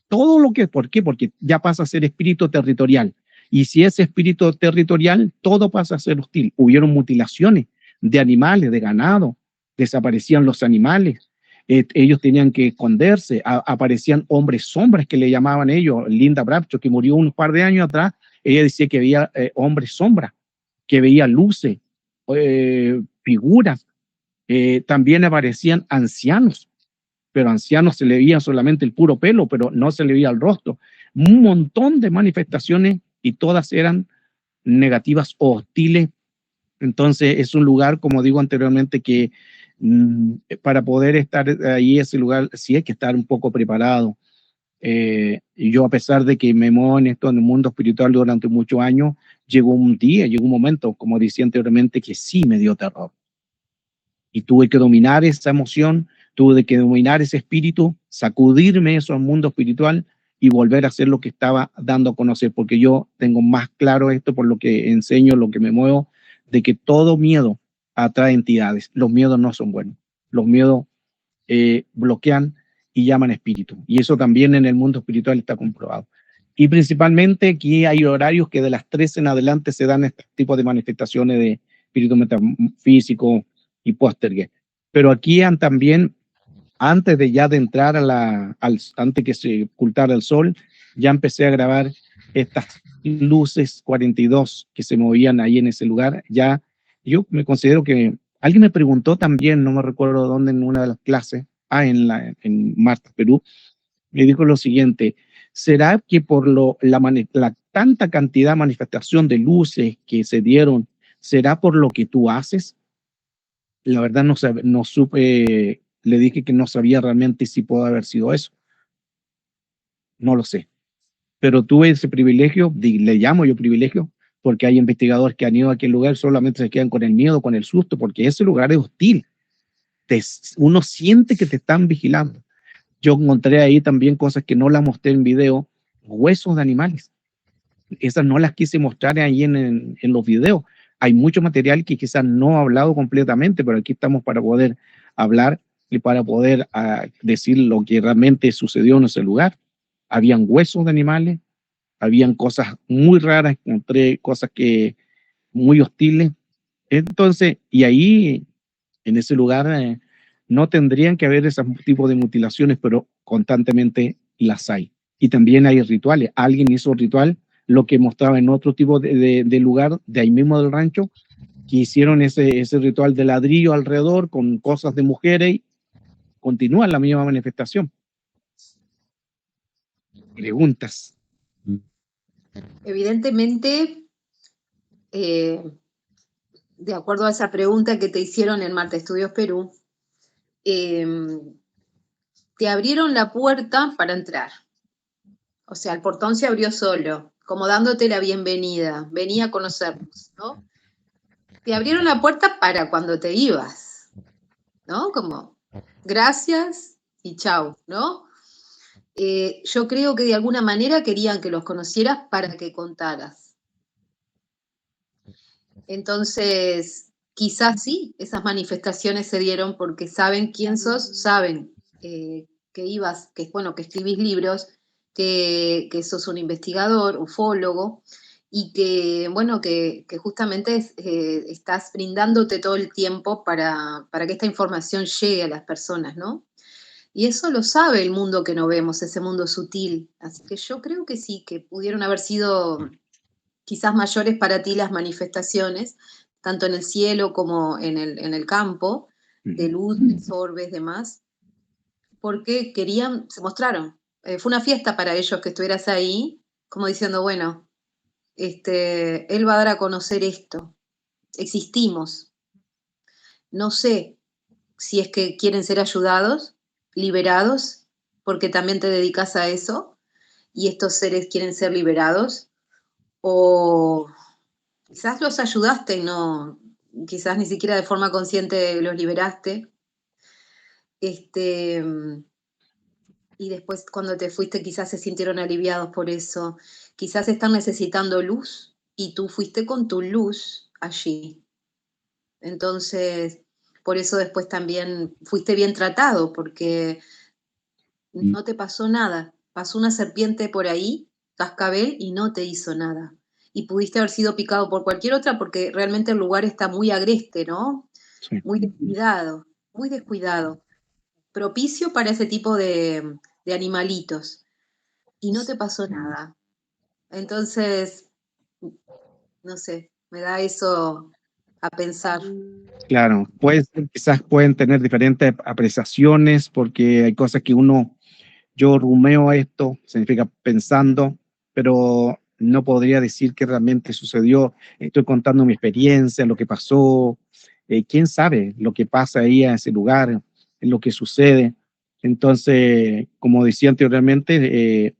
Todo lo que, ¿por qué? Porque ya pasa a ser espíritu territorial. Y si es espíritu territorial, todo pasa a ser hostil. Hubieron mutilaciones de animales, de ganado, desaparecían los animales. Ellos tenían que esconderse, aparecían hombres sombras que le llamaban ellos. Linda Bradshaw, que murió unos par de años atrás, ella decía que veía hombres sombras, que veía luces, figuras. También aparecían ancianos, pero ancianos se le veía solamente el puro pelo, pero no se le veía el rostro. Un montón de manifestaciones y todas eran negativas o hostiles. Entonces es un lugar, como digo anteriormente, que para poder estar ahí, ese lugar, sí hay que estar un poco preparado. Y yo, a pesar de que me muevo en esto, en el mundo espiritual durante muchos años, llegó un momento, como decía anteriormente, que sí me dio terror. Y tuve que dominar esa emoción, tuve que dominar ese espíritu, sacudirme eso al mundo espiritual y volver a hacer lo que estaba dando a conocer, porque yo tengo más claro esto por lo que enseño, lo que me muevo, de que todo miedo atrae entidades. Los miedos no son buenos. Los miedos bloquean y llaman espíritu. Y eso también en el mundo espiritual está comprobado. Y principalmente aquí hay horarios que de las 13 en adelante se dan este tipo de manifestaciones de espíritu metafísico y poltergeist. Pero aquí también, antes de entrar antes que se ocultara el sol, ya empecé a grabar estas luces 42 que se movían ahí en ese lugar. Ya yo me considero que alguien me preguntó también, no me recuerdo dónde, en una de las clases, en Marta, Perú, me dijo lo siguiente: ¿será que por la tanta cantidad de manifestación de luces que se dieron, será por lo que tú haces? La verdad no supe, le dije que no sabía realmente si puede haber sido eso. No lo sé. Pero tuve ese privilegio, le llamo yo privilegio, porque hay investigadores que han ido a aquel lugar, solamente se quedan con el miedo, con el susto, porque ese lugar es hostil. Uno siente que te están vigilando. Yo encontré ahí también cosas que no las mostré en video, huesos de animales. Esas no las quise mostrar ahí en los videos. Hay mucho material que quizás no he hablado completamente, pero aquí estamos para poder hablar y para poder decir lo que realmente sucedió en ese lugar. Habían huesos de animales, habían cosas muy raras, encontré cosas que muy hostiles. Entonces, y ahí, en ese lugar, no tendrían que haber ese tipo de mutilaciones, pero constantemente las hay. Y también hay rituales. Alguien hizo ritual, lo que mostraba en otro tipo de lugar, de ahí mismo del rancho, que hicieron ese ritual de ladrillo alrededor con cosas de mujeres y continúa la misma manifestación. Preguntas. Evidentemente, de acuerdo a esa pregunta que te hicieron en Marta Estudios Perú, te abrieron la puerta para entrar. O sea, el portón se abrió solo, como dándote la bienvenida. Venía a conocernos, ¿no? Te abrieron la puerta para cuando te ibas, ¿no? Como, gracias y chau, ¿no? Yo creo que de alguna manera querían que los conocieras para que contaras. Entonces, quizás sí, esas manifestaciones se dieron porque saben quién sos, saben que ibas, que bueno, que escribís libros, que sos un investigador, ufólogo, y que, bueno, que justamente estás brindándote todo el tiempo para que esta información llegue a las personas, ¿no? Y eso lo sabe el mundo que no vemos, ese mundo sutil. Así que yo creo que sí, que pudieron haber sido quizás mayores para ti las manifestaciones, tanto en el cielo como en el campo, de luz, orbes, demás, porque querían, se mostraron. Fue una fiesta para ellos que estuvieras ahí, como diciendo, bueno, él va a dar a conocer esto, existimos. No sé si es que quieren ser ayudados, liberados, porque también te dedicas a eso, y estos seres quieren ser liberados, o quizás los ayudaste y no, quizás ni siquiera de forma consciente los liberaste. Y después cuando te fuiste quizás se sintieron aliviados por eso. Quizás están necesitando luz y tú fuiste con tu luz allí. Entonces, por eso después también fuiste bien tratado, porque no te pasó nada. Pasó una serpiente por ahí, cascabel, y no te hizo nada. Y pudiste haber sido picado por cualquier otra porque realmente el lugar está muy agreste, ¿no? Sí. Muy descuidado. Propicio para ese tipo de animalitos. Y no te pasó nada. Entonces, no sé, me da eso a pensar. Claro, pues quizás pueden tener diferentes apreciaciones porque hay cosas que yo rumeo esto, significa pensando, pero no podría decir que realmente sucedió. Estoy contando mi experiencia, lo que pasó, quién sabe lo que pasa ahí a ese lugar, lo que sucede. Entonces, como decía anteriormente,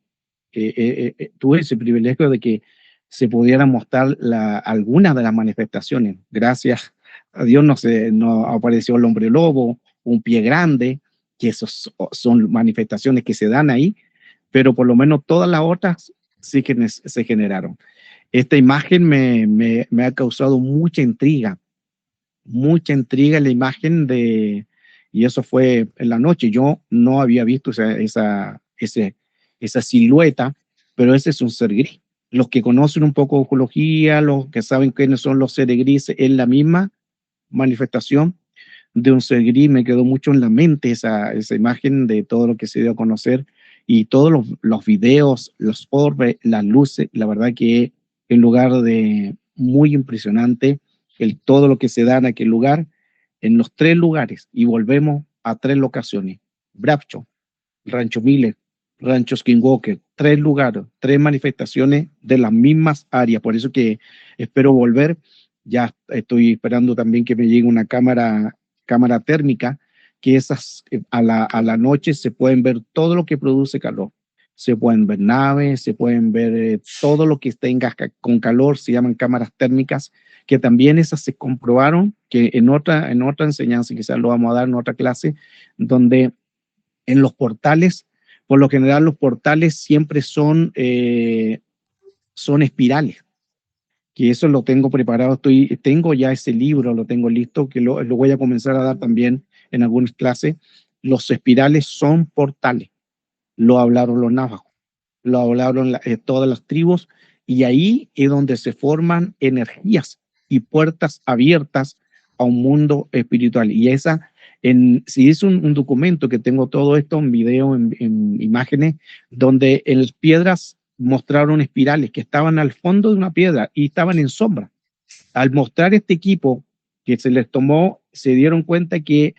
tuve ese privilegio de que se pudieran mostrar algunas de las manifestaciones. Gracias a Dios no apareció el hombre lobo, un pie grande, que esos son manifestaciones que se dan ahí, pero por lo menos todas las otras sí que se generaron. Esta imagen me ha causado mucha intriga la imagen y eso fue en la noche. Yo no había visto esa silueta, pero ese es un ser gris. Los que conocen un poco de ufología, los que saben quiénes son los seres grises, es la misma manifestación de un ser gris. Me quedó mucho en la mente esa imagen de todo lo que se dio a conocer y todos los videos, los orbes, las luces. La verdad que es un lugar muy impresionante, todo lo que se da en aquel lugar, en los 3 lugares, y volvemos a 3 locaciones. Brapcho, Rancho Miller, Rancho Skinwalker, 3 lugares, 3 manifestaciones de las mismas áreas. Por eso que espero volver. Ya estoy esperando también que me llegue una cámara térmica, que esas a la noche se pueden ver todo lo que produce calor. Se pueden ver naves, se pueden ver todo lo que tenga con calor, se llaman cámaras térmicas, que también esas se comprobaron, que en otra enseñanza, quizás lo vamos a dar en otra clase, donde en los portales, por lo general los portales siempre son espirales, que eso lo tengo preparado, tengo ya ese libro, lo tengo listo, que lo voy a comenzar a dar también en algunas clases. Los espirales son portales, lo hablaron los navajos, lo hablaron todas las tribus, y ahí es donde se forman energías y puertas abiertas a un mundo espiritual. Y si es un documento que tengo todo esto en video, en imágenes, donde en las piedras mostraron espirales que estaban al fondo de una piedra y estaban en sombra. Al mostrar este equipo que se les tomó, se dieron cuenta que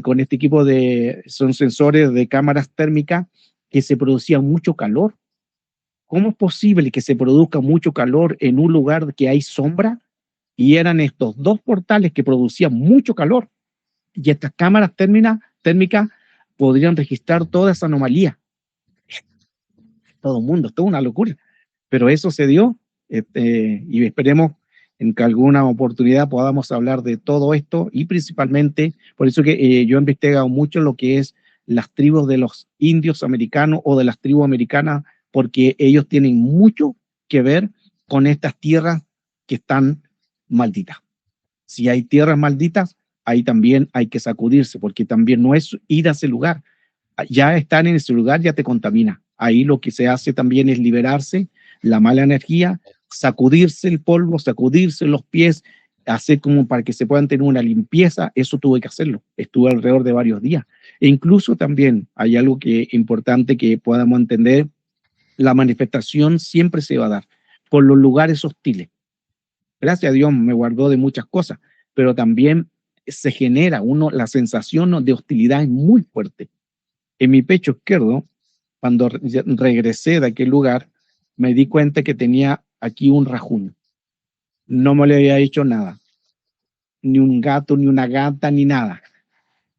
con este equipo son sensores de cámaras térmicas, que se producía mucho calor. ¿Cómo es posible que se produzca mucho calor en un lugar que hay sombra? Y eran estos 2 portales que producían mucho calor. Y estas cámaras térmicas podrían registrar toda esa anomalía. Todo el mundo, es toda una locura. Pero eso se dio, y esperemos en que alguna oportunidad podamos hablar de todo esto, y principalmente, por eso que yo he investigado mucho lo que es las tribus de los indios americanos o de las tribus americanas, porque ellos tienen mucho que ver con estas tierras que están malditas. Si hay tierras malditas, ahí también hay que sacudirse, porque también no es ir a ese lugar. Ya estar en ese lugar ya te contamina. Ahí lo que se hace también es liberarse la mala energía, sacudirse el polvo, sacudirse los pies, hacer como para que se puedan tener una limpieza. Eso tuve que hacerlo. Estuve alrededor de varios días. E incluso también hay algo que importante que podamos entender: la manifestación siempre se va a dar por los lugares hostiles. Gracias a Dios me guardó de muchas cosas, pero también se genera la sensación de hostilidad es muy fuerte. En mi pecho izquierdo, cuando regresé de aquel lugar, me di cuenta que tenía aquí un rajuño. No me le había hecho nada, ni un gato, ni una gata, ni nada,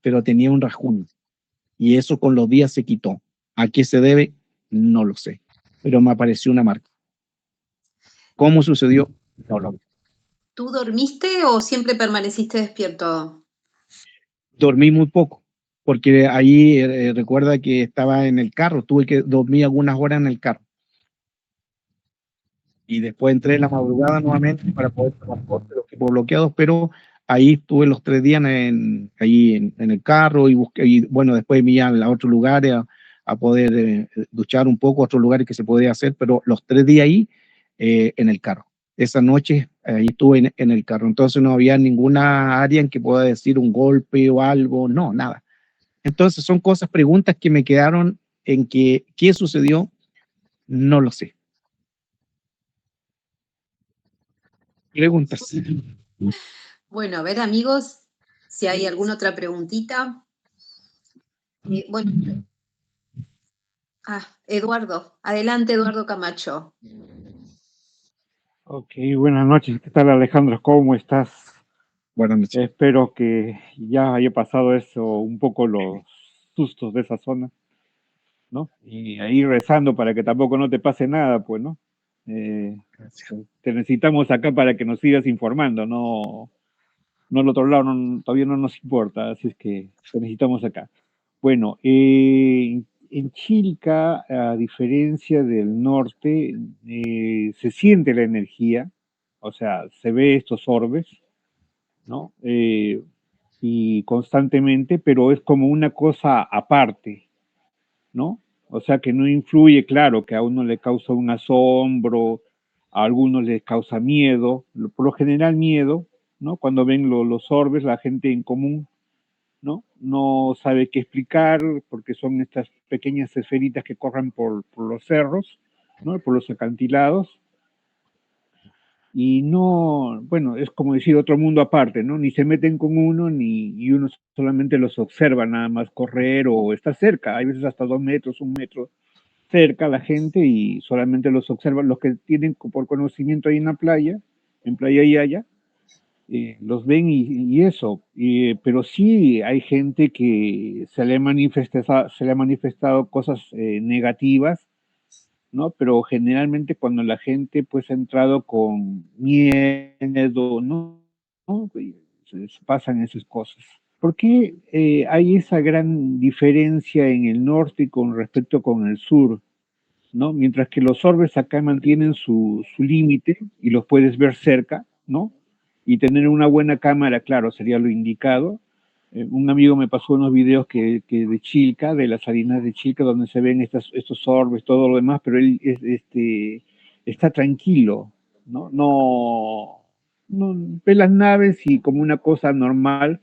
pero tenía un rajuño. Y eso con los días se quitó. ¿A qué se debe? No lo sé, pero me apareció una marca. ¿Cómo sucedió? No lo sé. ¿Tú dormiste o siempre permaneciste despierto? Dormí muy poco, porque ahí recuerda que estaba en el carro, tuve que dormir algunas horas en el carro. Y después entré en la madrugada nuevamente para poder tomar corte, los equipos bloqueados, pero ahí estuve los 3 días ahí en el carro, y busqué, y bueno, después me iba a otros lugares a poder duchar un poco, otros lugares que se podía hacer, pero los 3 días ahí en el carro. Esa noche ahí estuve en el carro, entonces no había ninguna área en que pueda decir un golpe o algo, no, nada. Entonces son preguntas que me quedaron en que, ¿qué sucedió? No lo sé. Preguntas. Bueno, a ver, amigos, si hay alguna otra preguntita. Bueno. Eduardo. Adelante, Eduardo Camacho. Ok, buenas noches. ¿Qué tal, Alejandro? ¿Cómo estás? Buenas noches. Espero que ya haya pasado eso, un poco los sustos de esa zona, ¿no? Y ahí rezando para que tampoco no te pase nada, pues, ¿no? Te necesitamos acá para que nos sigas informando, no al otro lado, todavía no nos importa, así es que te necesitamos acá. Bueno, en Chilca, a diferencia del norte, se siente la energía, o sea, se ve estos orbes, ¿no? Y constantemente, pero es como una cosa aparte, ¿no? O sea, que no influye, claro, que a uno le causa un asombro, a algunos les causa miedo, por lo general miedo, ¿no? Cuando ven los orbes, la gente en común, ¿no? No sabe qué explicar, porque son estas pequeñas esferitas que corren por los cerros, ¿no? Por los acantilados. Y no, bueno, es como decir otro mundo aparte, ¿no? Ni se meten con uno, y uno solamente los observa nada más correr o está cerca, hay veces hasta 2 metros, 1 metro cerca la gente y solamente los observan los que tienen por conocimiento ahí en Playa Yaya, los ven y eso, pero sí hay gente que se le ha manifestado cosas negativas, ¿no? Pero generalmente cuando la gente pues ha entrado con miedo, ¿no? ¿No? Se pasan esas cosas. ¿Por qué hay esa gran diferencia en el norte con respecto con el sur? ¿No? Mientras que los orbes acá mantienen su límite y los puedes ver cerca, ¿no? Y tener una buena cámara, claro, sería lo indicado. Un amigo me pasó unos videos que de Chilca, de las salinas de Chilca, donde se ven estos orbes, todo lo demás, pero él está tranquilo, ¿no? No ve las naves y como una cosa normal,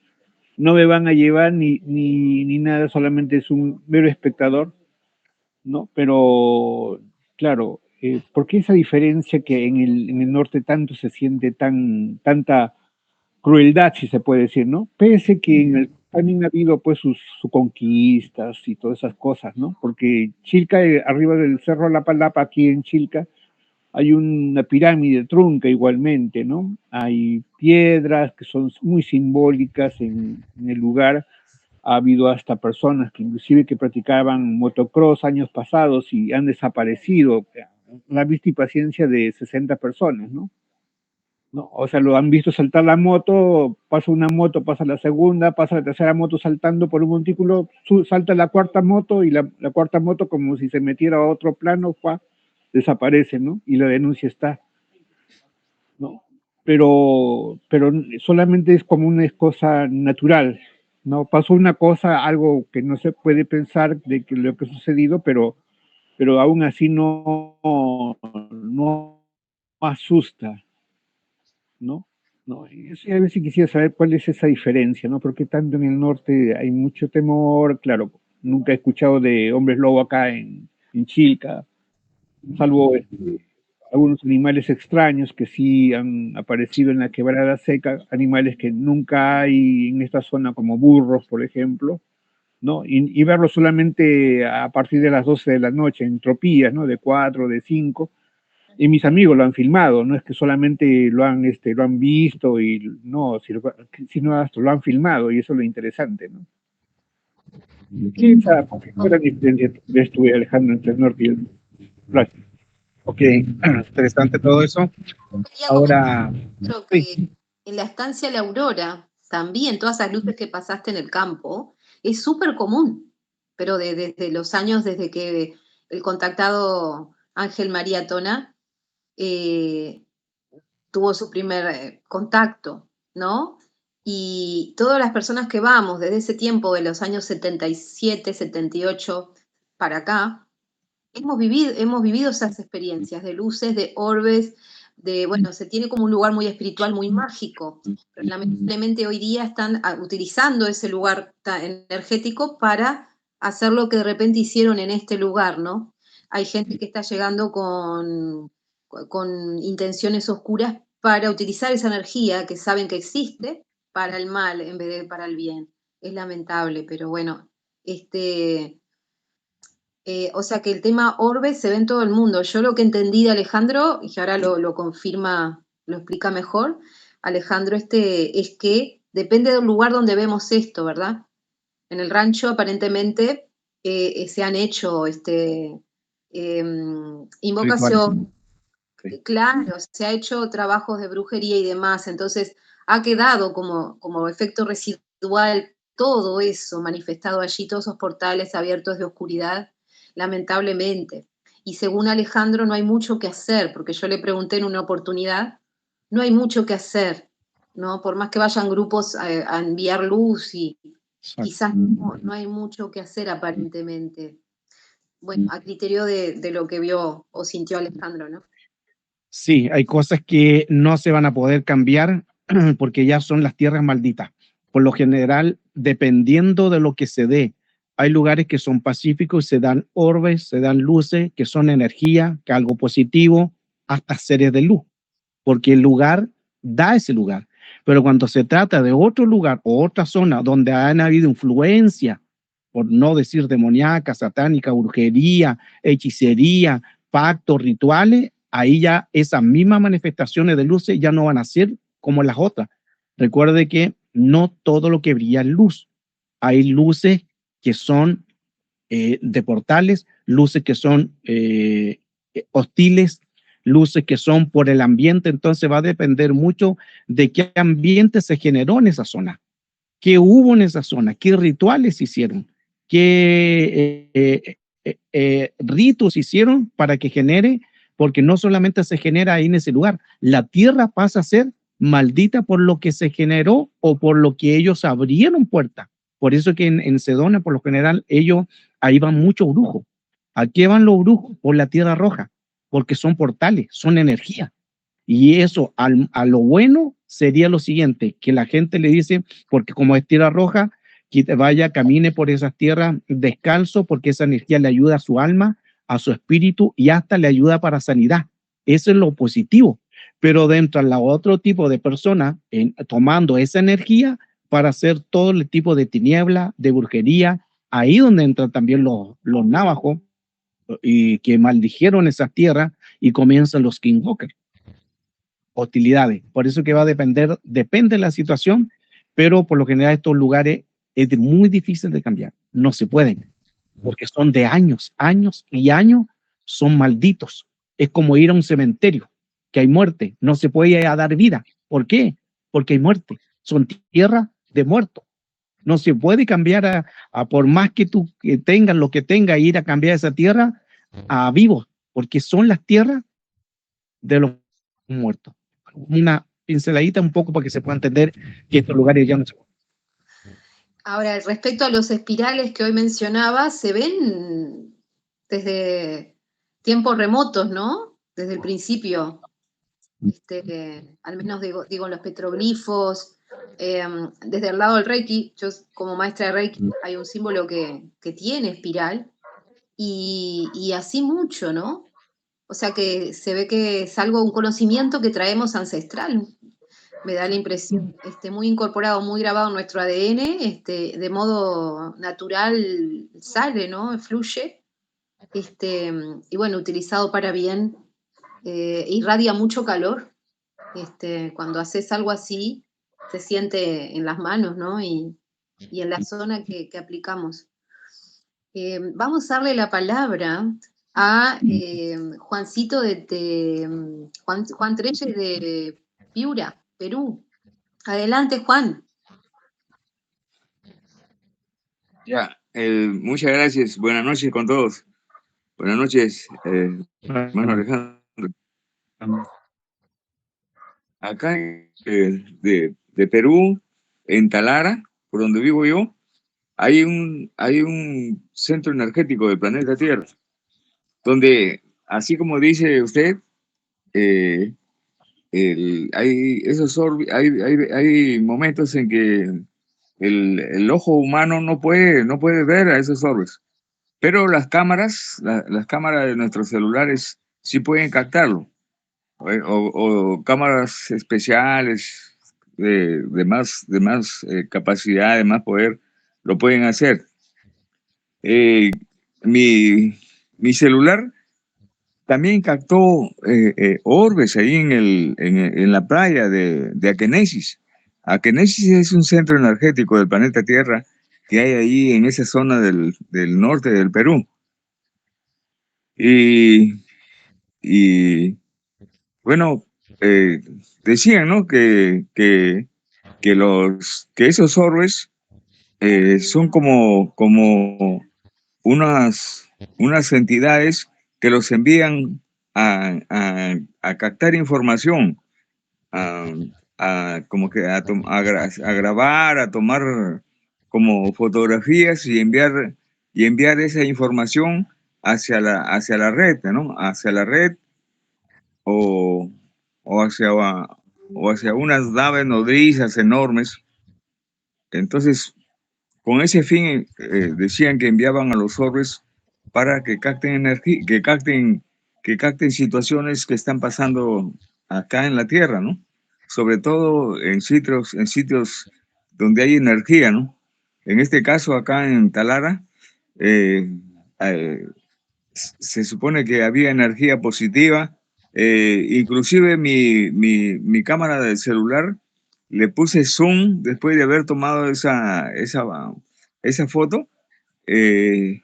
no me van a llevar ni nada, solamente es un mero espectador, ¿no? Pero, claro, ¿por qué esa diferencia que en el norte tanto se siente tanta crueldad, si se puede decir, ¿no? Pese que en el también ha habido pues sus conquistas y todas esas cosas, ¿no? Porque Chilca, arriba del Cerro Lapalapa, aquí en Chilca, hay una pirámide trunca igualmente, ¿no? Hay piedras que son muy simbólicas en el lugar. Ha habido hasta personas que inclusive que practicaban motocross años pasados y han desaparecido. La vista y paciencia de 60 personas, ¿no? ¿No? O sea, lo han visto saltar la moto, pasa una moto, pasa la segunda, pasa la tercera moto saltando por un montículo, salta la cuarta moto y la cuarta moto como si se metiera a otro plano, desaparece, ¿no? Y la denuncia está, ¿no? Pero solamente es como una cosa natural, ¿no? Pasó una cosa, algo que no se puede pensar de que lo que ha sucedido, pero aún así no asusta, ¿no? No, y eso, a veces quisiera saber cuál es esa diferencia, ¿no? Porque tanto en el norte hay mucho temor, claro, nunca he escuchado de hombres lobo acá en Chilca, salvo algunos animales extraños que sí han aparecido en la quebrada seca, animales que nunca hay en esta zona, como burros, por ejemplo, ¿no? Y verlos solamente a partir de las 12 de la noche, en tropillas, ¿no? De 4, de 5, y mis amigos lo han filmado, no es que solamente lo han visto y no, sino hasta lo han filmado y eso es lo interesante, ¿no? ¿Qué es esa gran diferencia ves tú, Alejandro, entre el norte y el sur? Ok, interesante todo eso. Quería Ahora, comentar sí, que en la estancia La Aurora, también todas esas luces que pasaste en el campo, es súper común, pero desde los años, desde que el contactado Ángel María Tona eh, tuvo su primer contacto, ¿no? Y todas las personas que vamos desde ese tiempo, de los años 77, 78 para acá, hemos vivido esas experiencias de luces, de orbes, bueno, se tiene como un lugar muy espiritual, muy mágico, pero lamentablemente hoy día están utilizando ese lugar energético para hacer lo que de repente hicieron en este lugar, ¿no? Hay gente que está llegando con intenciones oscuras para utilizar esa energía que saben que existe para el mal en vez de para el bien. Es lamentable, pero bueno, o sea que el tema orbe se ve en todo el mundo. Yo lo que entendí de Alejandro, y que ahora lo confirma, lo explica mejor, Alejandro, es que depende del lugar donde vemos esto, ¿verdad? En el rancho aparentemente se han hecho rituales. invocación, Sí. claro, se ha hecho trabajos de brujería y demás, entonces ha quedado como efecto residual todo eso manifestado allí, todos esos portales abiertos de oscuridad, lamentablemente. Y según Alejandro no hay mucho que hacer, porque yo le pregunté en una oportunidad, no hay mucho que hacer, ¿no? Por más que vayan grupos a enviar luz y Exacto. quizás no hay mucho que hacer aparentemente. Bueno, a criterio de lo que vio o sintió Alejandro, ¿no? Sí, hay cosas que no se van a poder cambiar porque ya son las tierras malditas. Por lo general, dependiendo de lo que se dé, hay lugares que son pacíficos y se dan orbes, se dan luces, que son energía, que algo positivo, hasta seres de luz. porque el lugar da ese lugar. Pero cuando se trata de otro lugar o otra zona donde han habido influencia, por no decir demoníaca, satánica, brujería, hechicería, pactos, rituales, ahí ya esas mismas manifestaciones de luces ya no van a ser como las otras. Recuerde que no todo lo que brilla es luz. Hay luces que son de portales, luces que son hostiles, luces que son por el ambiente. Entonces va a depender mucho de qué ambiente se generó en esa zona, qué hubo en esa zona, qué rituales hicieron, qué ritos hicieron para que genere, porque no solamente se genera ahí en ese lugar, la tierra pasa a ser maldita por lo que se generó o por lo que ellos abrieron puertas. Por eso que en Sedona, por lo general, ahí van muchos brujos. ¿A qué van los brujos? Por la tierra roja, porque son portales, son energía. Y eso, a lo bueno, sería lo siguiente, que la gente le dice, porque como es tierra roja, que vaya, camine por esas tierras descalzo, porque esa energía le ayuda a su alma, a su espíritu y hasta le ayuda para sanidad. Eso es lo positivo. Pero dentro de otro tipo de personas, tomando esa energía para hacer todo el tipo de tiniebla, de brujería, ahí donde entran también los navajos, y que maldijeron esas tierras y comienzan los skinwalkers. Hostilidades. Por eso que va a depende de la situación, pero por lo general estos lugares es muy difícil de cambiar. No se pueden, porque son de años, años y años, son malditos. Es como ir a un cementerio, que hay muerte, no se puede dar vida. ¿Por qué? Porque hay muerte. Son tierra de muertos. No se puede cambiar por más que tú tengas lo que tengas, ir a cambiar esa tierra a vivos, porque son las tierras de los muertos. Una pinceladita un poco para que se pueda entender que estos lugares ya no se pueden. Ahora, respecto a los espirales que hoy mencionaba, se ven desde tiempos remotos, ¿no? Desde el principio. Al menos digo los petroglifos, desde el lado del Reiki, yo como maestra de Reiki, hay un símbolo que tiene espiral, y así mucho, ¿no? O sea que se ve que es un conocimiento que traemos ancestral, me da la impresión, muy incorporado, muy grabado en nuestro ADN, de modo natural sale, ¿no? Fluye, y bueno, utilizado para bien, irradia mucho calor. Cuando haces algo así, se siente en las manos, ¿no? Y en la zona que aplicamos. Vamos a darle la palabra a Juancito Juan Treyes de Piura, Perú. Adelante, Juan. Ya, muchas gracias. Buenas noches con todos. Buenas noches, hermano Alejandro. Acá de Perú, en Talara, por donde vivo yo, hay un centro energético del planeta Tierra, donde, así como dice usted, hay momentos en que el ojo humano no puede ver a esos orbes, pero las cámaras de nuestros celulares sí pueden captarlo, o cámaras especiales de más capacidad, de más poder, lo pueden hacer. Mi celular también captó orbes ahí en la playa de Akenesis. Akenesis es un centro energético del planeta Tierra que hay ahí en esa zona del norte del Perú. Y bueno, decían, ¿no? que esos orbes son como unas entidades que los envían a captar información, como que a grabar, a tomar como fotografías y enviar esa información hacia la red, ¿no? Hacia la red o hacia unas naves nodrizas enormes. Entonces, con ese fin, decían que enviaban a los orbes para que capten energía, que capten situaciones que están pasando acá en la Tierra, ¿no? Sobre todo en sitios donde hay energía, ¿no? En este caso, acá en Talara, eh, eh, se supone que había energía positiva. Inclusive mi cámara del celular le puse zoom después de haber tomado esa foto, eh,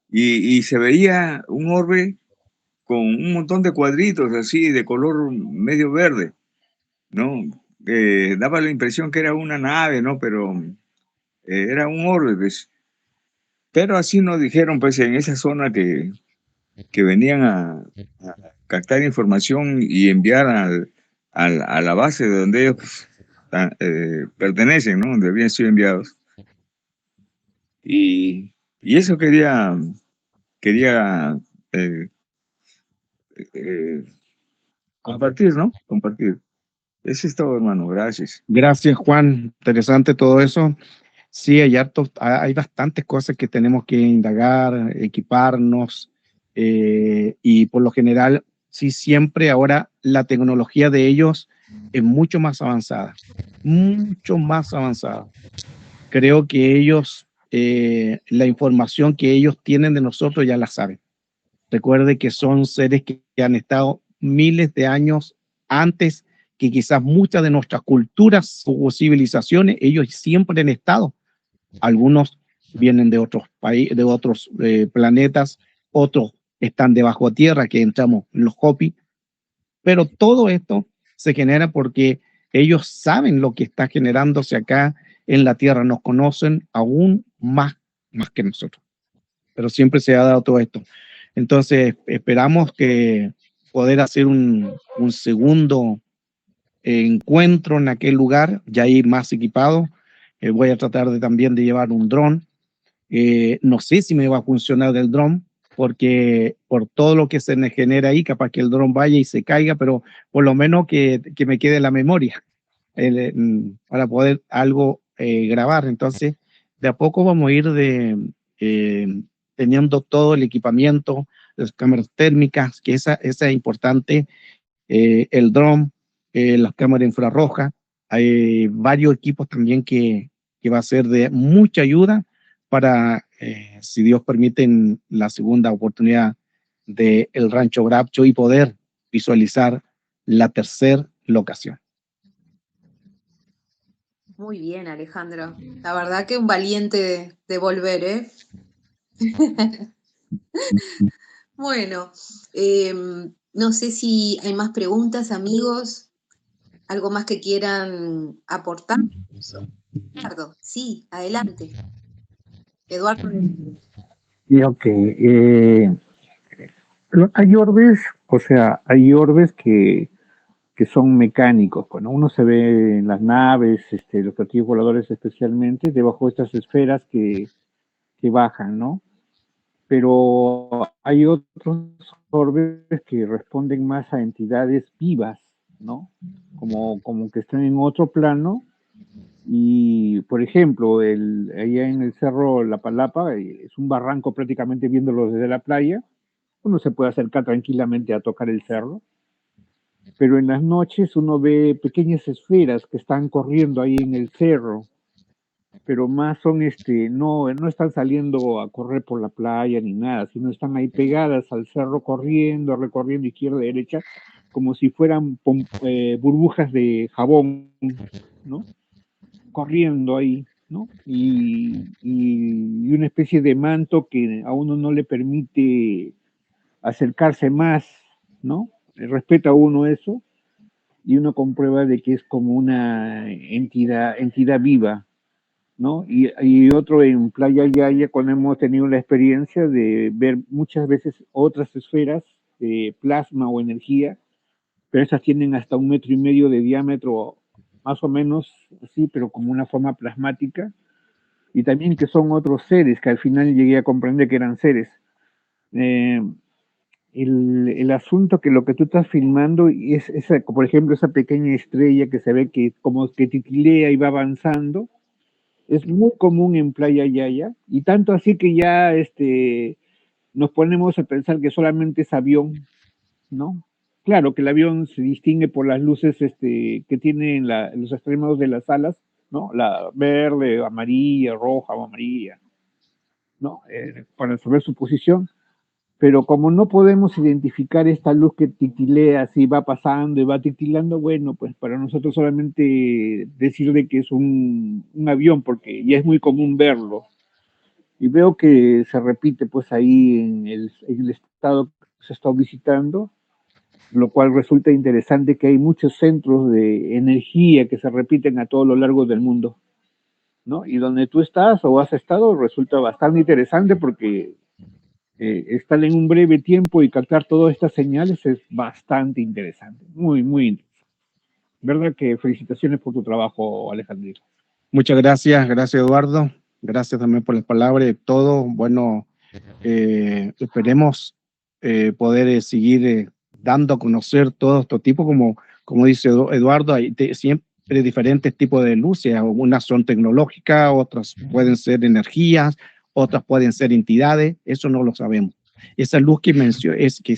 y se veía un orbe con un montón de cuadritos así de color medio verde, ¿no? Daba la impresión que era una nave, ¿no? Pero era un orbe, pues. Pero así nos dijeron, pues, en esa zona que venían a captar información y enviar a la base de donde ellos pertenecen, ¿no? Donde habían sido enviados. Y eso quería eh, eh, compartir, ¿no? Compartir. Eso es todo, hermano. Gracias. Gracias, Juan. Interesante todo eso. Sí, hay bastantes cosas que tenemos que indagar, equiparnos, y por lo general, sí, siempre ahora la tecnología de ellos es mucho más avanzada, mucho más avanzada. Creo que ellos, la información que ellos tienen de nosotros ya la saben. Recuerde que son seres que han estado miles de años antes que quizás muchas de nuestras culturas o civilizaciones, ellos siempre han estado. Algunos vienen de otros países, de otros planetas, otros están debajo tierra, que entramos en los Hopi, pero todo esto se genera porque ellos saben lo que está generándose acá en la tierra, nos conocen aún más que nosotros, pero siempre se ha dado todo esto. Entonces, esperamos que poder hacer un segundo encuentro en aquel lugar, ya ir más equipado. Voy a tratar también de llevar un dron. No sé si me va a funcionar el dron, porque por todo lo que se me genera ahí, capaz que el dron vaya y se caiga, pero por lo menos que me quede la memoria para poder algo grabar. Entonces, de a poco vamos a ir teniendo todo el equipamiento, las cámaras térmicas, que esa es importante, el dron, las cámaras infrarrojas. Hay varios equipos también que va a ser de mucha ayuda para, si Dios permite, en la segunda oportunidad del Rancho Grapcho y poder visualizar la tercera locación. Muy bien, Alejandro. La verdad que un valiente de volver, ¿eh? Bueno, no sé si hay más preguntas, amigos. ¿Algo más que quieran aportar? Eduardo, sí, adelante. Eduardo. Y ok, hay orbes, o sea, hay orbes que son mecánicos. Cuando uno se ve en las naves, los platillos voladores especialmente, debajo de estas esferas que bajan, ¿no? Pero hay otros orbes que responden más a entidades vivas, ¿no? Como que están en otro plano. Y, por ejemplo, allá en el cerro La Palapa, es un barranco prácticamente viéndolo desde la playa. Uno se puede acercar tranquilamente a tocar el cerro, pero en las noches uno ve pequeñas esferas que están corriendo ahí en el cerro, pero más son, no están saliendo a correr por la playa ni nada, sino están ahí pegadas al cerro corriendo, recorriendo izquierda y derecha, como si fueran burbujas de jabón, ¿no? Corriendo ahí, ¿no? Y una especie de manto que a uno no le permite acercarse más, ¿no? Respeta uno eso y uno comprueba de que es como una entidad viva, ¿no? Y otro en Playa Yaya, cuando hemos tenido la experiencia de ver muchas veces otras esferas de plasma o energía, pero esas tienen hasta 1,5 metros de diámetro, más o menos así, pero como una forma plasmática, y también que son otros seres, que al final llegué a comprender que eran seres. El asunto que lo que tú estás filmando es esa, por ejemplo, esa pequeña estrella que se ve que como que titilea y va avanzando, es muy común en Playa Yaya, y tanto así que ya nos ponemos a pensar que solamente es avión, ¿no? claro que el avión se distingue por las luces que tienen los extremos de las alas, ¿no? La verde, amarilla, roja o amarilla, ¿no? Para saber su posición. Pero como no podemos identificar esta luz que titilea, si va pasando y va titilando, bueno, pues para nosotros solamente decir de que es un avión, porque ya es muy común verlo. Y veo que se repite pues ahí en el estado que se está visitando, lo cual resulta interesante que hay muchos centros de energía que se repiten a todo lo largo del mundo, ¿no? Y donde tú estás o has estado resulta bastante interesante porque estar en un breve tiempo y captar todas estas señales es bastante interesante, muy, muy interesante. ¿Verdad que felicitaciones por tu trabajo, Alejandro? Muchas gracias Eduardo, gracias también por las palabras y todo. Bueno, esperemos poder seguir dando a conocer todo este tipo, como dice Eduardo, hay siempre diferentes tipos de luces, unas son tecnológicas, otras pueden ser energías, otras pueden ser entidades, eso no lo sabemos. Esa luz que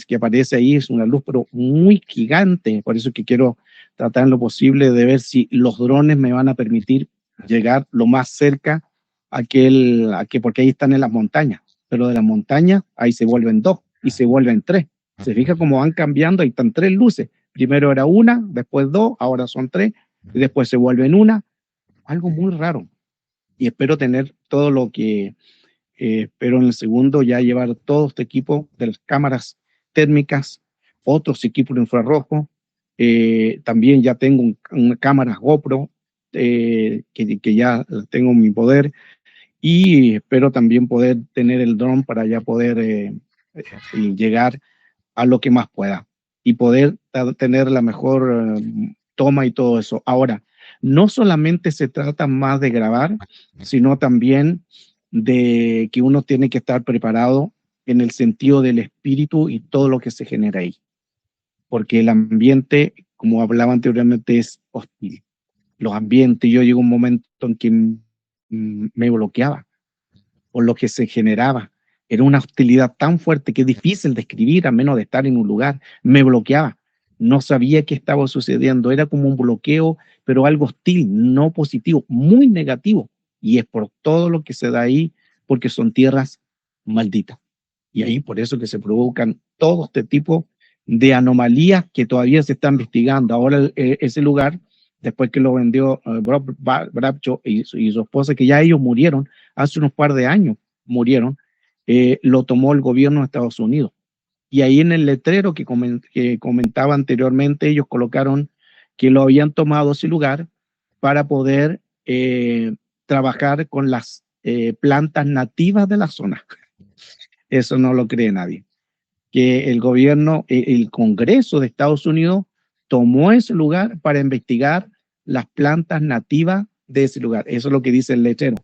que aparece ahí es una luz pero muy gigante, por eso que quiero tratar en lo posible de ver si los drones me van a permitir llegar lo más cerca porque ahí están en las montañas, pero de las montañas ahí se vuelven 2 y se vuelven 3. Se fija cómo van cambiando, ahí están 3 luces. Primero era una, después 2, ahora son 3, y después se vuelven una. Algo muy raro. Y espero tener todo lo que espero en el segundo, ya llevar todo este equipo de las cámaras térmicas, otros equipos de infrarrojo. También ya tengo una cámara GoPro que ya tengo en mi poder, y espero también poder tener el dron para ya poder llegar a lo que más pueda y poder tener la mejor toma y todo eso. Ahora, no solamente se trata más de grabar, sino también de que uno tiene que estar preparado en el sentido del espíritu y todo lo que se genera ahí. Porque el ambiente, como hablaba anteriormente, es hostil. Los ambientes, yo llego a un momento en que me bloqueaba por lo que se generaba. Era una hostilidad tan fuerte que es difícil describir a menos de estar en un lugar. Me bloqueaba. No sabía qué estaba sucediendo. Era como un bloqueo, pero algo hostil, no positivo, muy negativo. Y es por todo lo que se da ahí, porque son tierras malditas. Y ahí por eso que se provocan todo este tipo de anomalías que todavía se están investigando. Ahora ese lugar, después que lo vendió Brabcho y su esposa, que ya ellos murieron, hace unos par de años murieron, lo tomó el gobierno de Estados Unidos. Y ahí en el letrero que comentaba anteriormente, ellos colocaron que lo habían tomado ese lugar para poder trabajar con las plantas nativas de la zona. Eso no lo cree nadie. Que el gobierno, el Congreso de Estados Unidos tomó ese lugar para investigar las plantas nativas de ese lugar. Eso es lo que dice el letrero.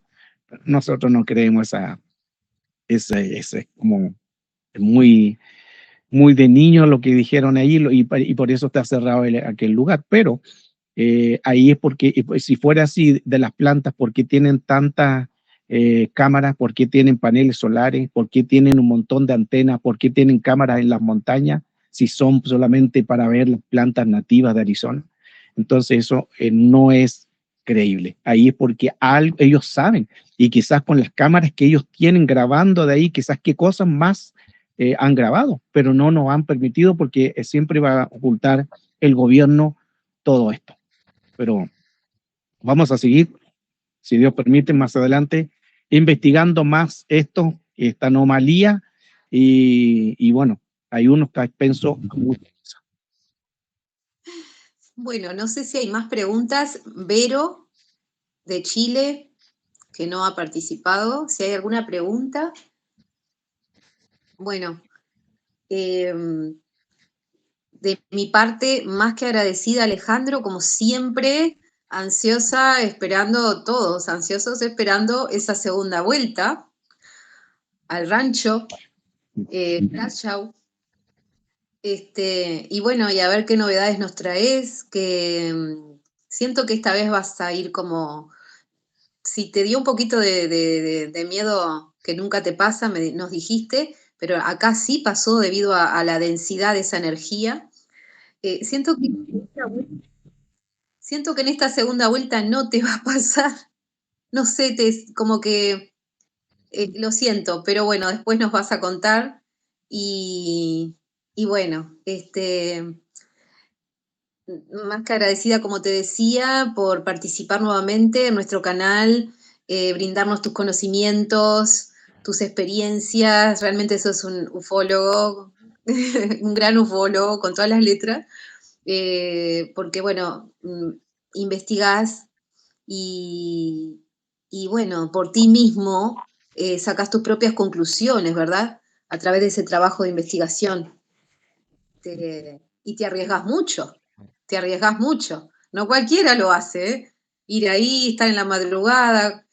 Nosotros no creemos ese como muy, muy de niño lo que dijeron ahí, y por eso está cerrado aquel lugar. Pero ahí es porque, pues, si fuera así de las plantas, ¿por qué tienen tantas cámaras? ¿Por qué tienen paneles solares? ¿Por qué tienen un montón de antenas? ¿Por qué tienen cámaras en las montañas si son solamente para ver las plantas nativas de Arizona? Entonces eso no es creíble. Ahí es porque ellos saben, y quizás con las cámaras que ellos tienen grabando de ahí, quizás qué cosas más han grabado, pero no nos han permitido porque siempre va a ocultar el gobierno todo esto. Pero vamos a seguir, si Dios permite, más adelante, investigando más esta anomalía, y bueno, hay unos que pienso mucho. Bueno, no sé si hay más preguntas. Vero, de Chile, que no ha participado, si hay alguna pregunta. Bueno, de mi parte, más que agradecida, Alejandro, como siempre, ansiosa, esperando todos, ansiosos esperando esa segunda vuelta al rancho, Braschow. Y bueno, y a ver qué novedades nos traes, que siento que esta vez vas a ir como, si te dio un poquito de miedo que nunca te pasa, nos dijiste, pero acá sí pasó debido a la densidad de esa energía. Siento que en esta segunda vuelta no te va a pasar. No sé, como que lo siento, pero bueno, después nos vas a contar. Y bueno, más que agradecida, como te decía, por participar nuevamente en nuestro canal, brindarnos tus conocimientos, tus experiencias. Realmente sos un ufólogo, un gran ufólogo con todas las letras, porque bueno, investigás y bueno, por ti mismo sacas tus propias conclusiones, ¿verdad? A través de ese trabajo de investigación. Y te arriesgas mucho, te arriesgas mucho. No cualquiera lo hace, ¿eh? Ir ahí, estar en la madrugada,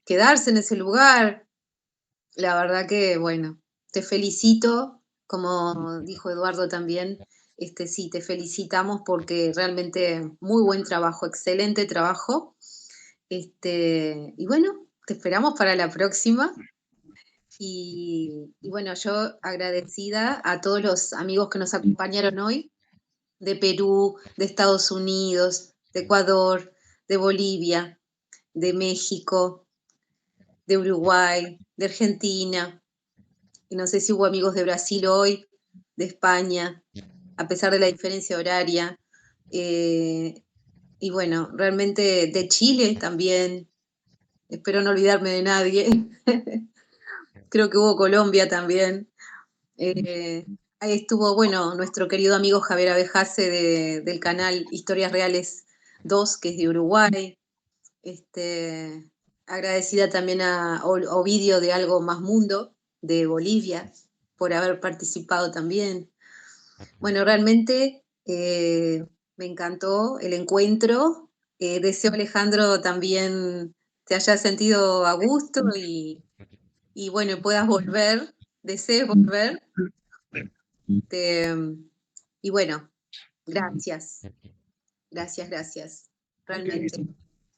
quedarse en ese lugar. La verdad que, bueno, te felicito, como dijo Eduardo también, sí, te felicitamos porque realmente muy buen trabajo, excelente trabajo. Y bueno, te esperamos para la próxima. Y bueno, yo agradecida a todos los amigos que nos acompañaron hoy, de Perú, de Estados Unidos, de Ecuador, de Bolivia, de México, de Uruguay, de Argentina. Y no sé si hubo amigos de Brasil hoy, de España, a pesar de la diferencia horaria. Y bueno, realmente de Chile también. Espero no olvidarme de nadie. Creo que hubo Colombia también. Ahí estuvo, bueno, nuestro querido amigo Javier Abejase del canal Historias Reales 2, que es de Uruguay. Agradecida también a Ovidio de Algo Más Mundo, de Bolivia, por haber participado también. Bueno, realmente me encantó el encuentro. Deseo, Alejandro, también te hayas sentido a gusto y bueno, puedas volver, desees volver. Y bueno, gracias, gracias, realmente.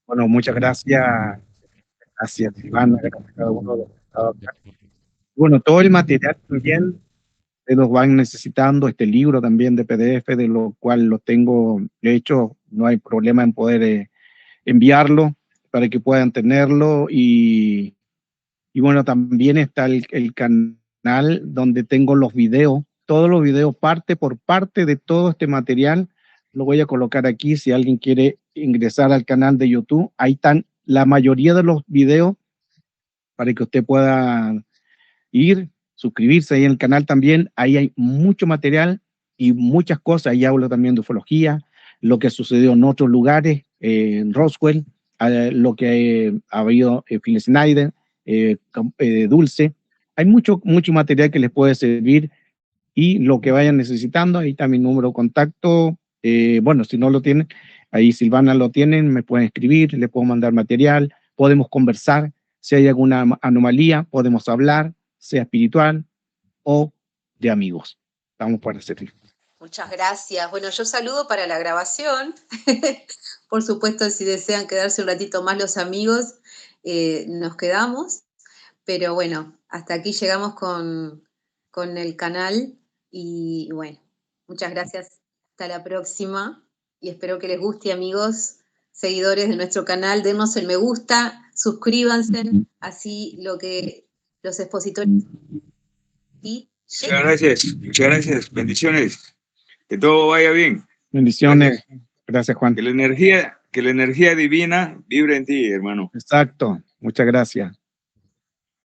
Bueno, muchas gracias. Gracias, Silvana, gracias a cada uno de los que ha estado acá. Bueno, todo el material también los van necesitando, este libro también de PDF, de lo cual lo tengo hecho, no hay problema en poder enviarlo para que puedan tenerlo. Y bueno, también está el canal donde tengo los videos, todos los videos parte por parte de todo este material. Lo voy a colocar aquí si alguien quiere ingresar al canal de YouTube. Ahí están la mayoría de los videos para que usted pueda ir, suscribirse ahí en el canal también. Ahí hay mucho material y muchas cosas. Ahí hablo también de ufología, lo que sucedió en otros lugares, en Roswell, lo que ha habido Phil Schneider, Dulce. Hay mucho material que les puede servir y lo que vayan necesitando. Ahí está mi número de contacto. Bueno, si no lo tienen, ahí Silvana lo tienen, me pueden escribir, le puedo mandar material, podemos conversar. Si hay alguna anomalía, podemos hablar, sea espiritual o de amigos. Estamos para servir. Muchas gracias. Bueno, yo saludo para la grabación. Por supuesto, si desean quedarse un ratito más los amigos, nos quedamos. Pero bueno, hasta aquí llegamos con el canal. Y bueno, muchas gracias. Hasta la próxima. Y espero que les guste, amigos, seguidores de nuestro canal. Denos el me gusta, suscríbanse, así los expositores. Muchas gracias, bendiciones. Que todo vaya bien. Bendiciones. Gracias, Juan. Que la energía divina vibre en ti, hermano. Exacto. Muchas gracias.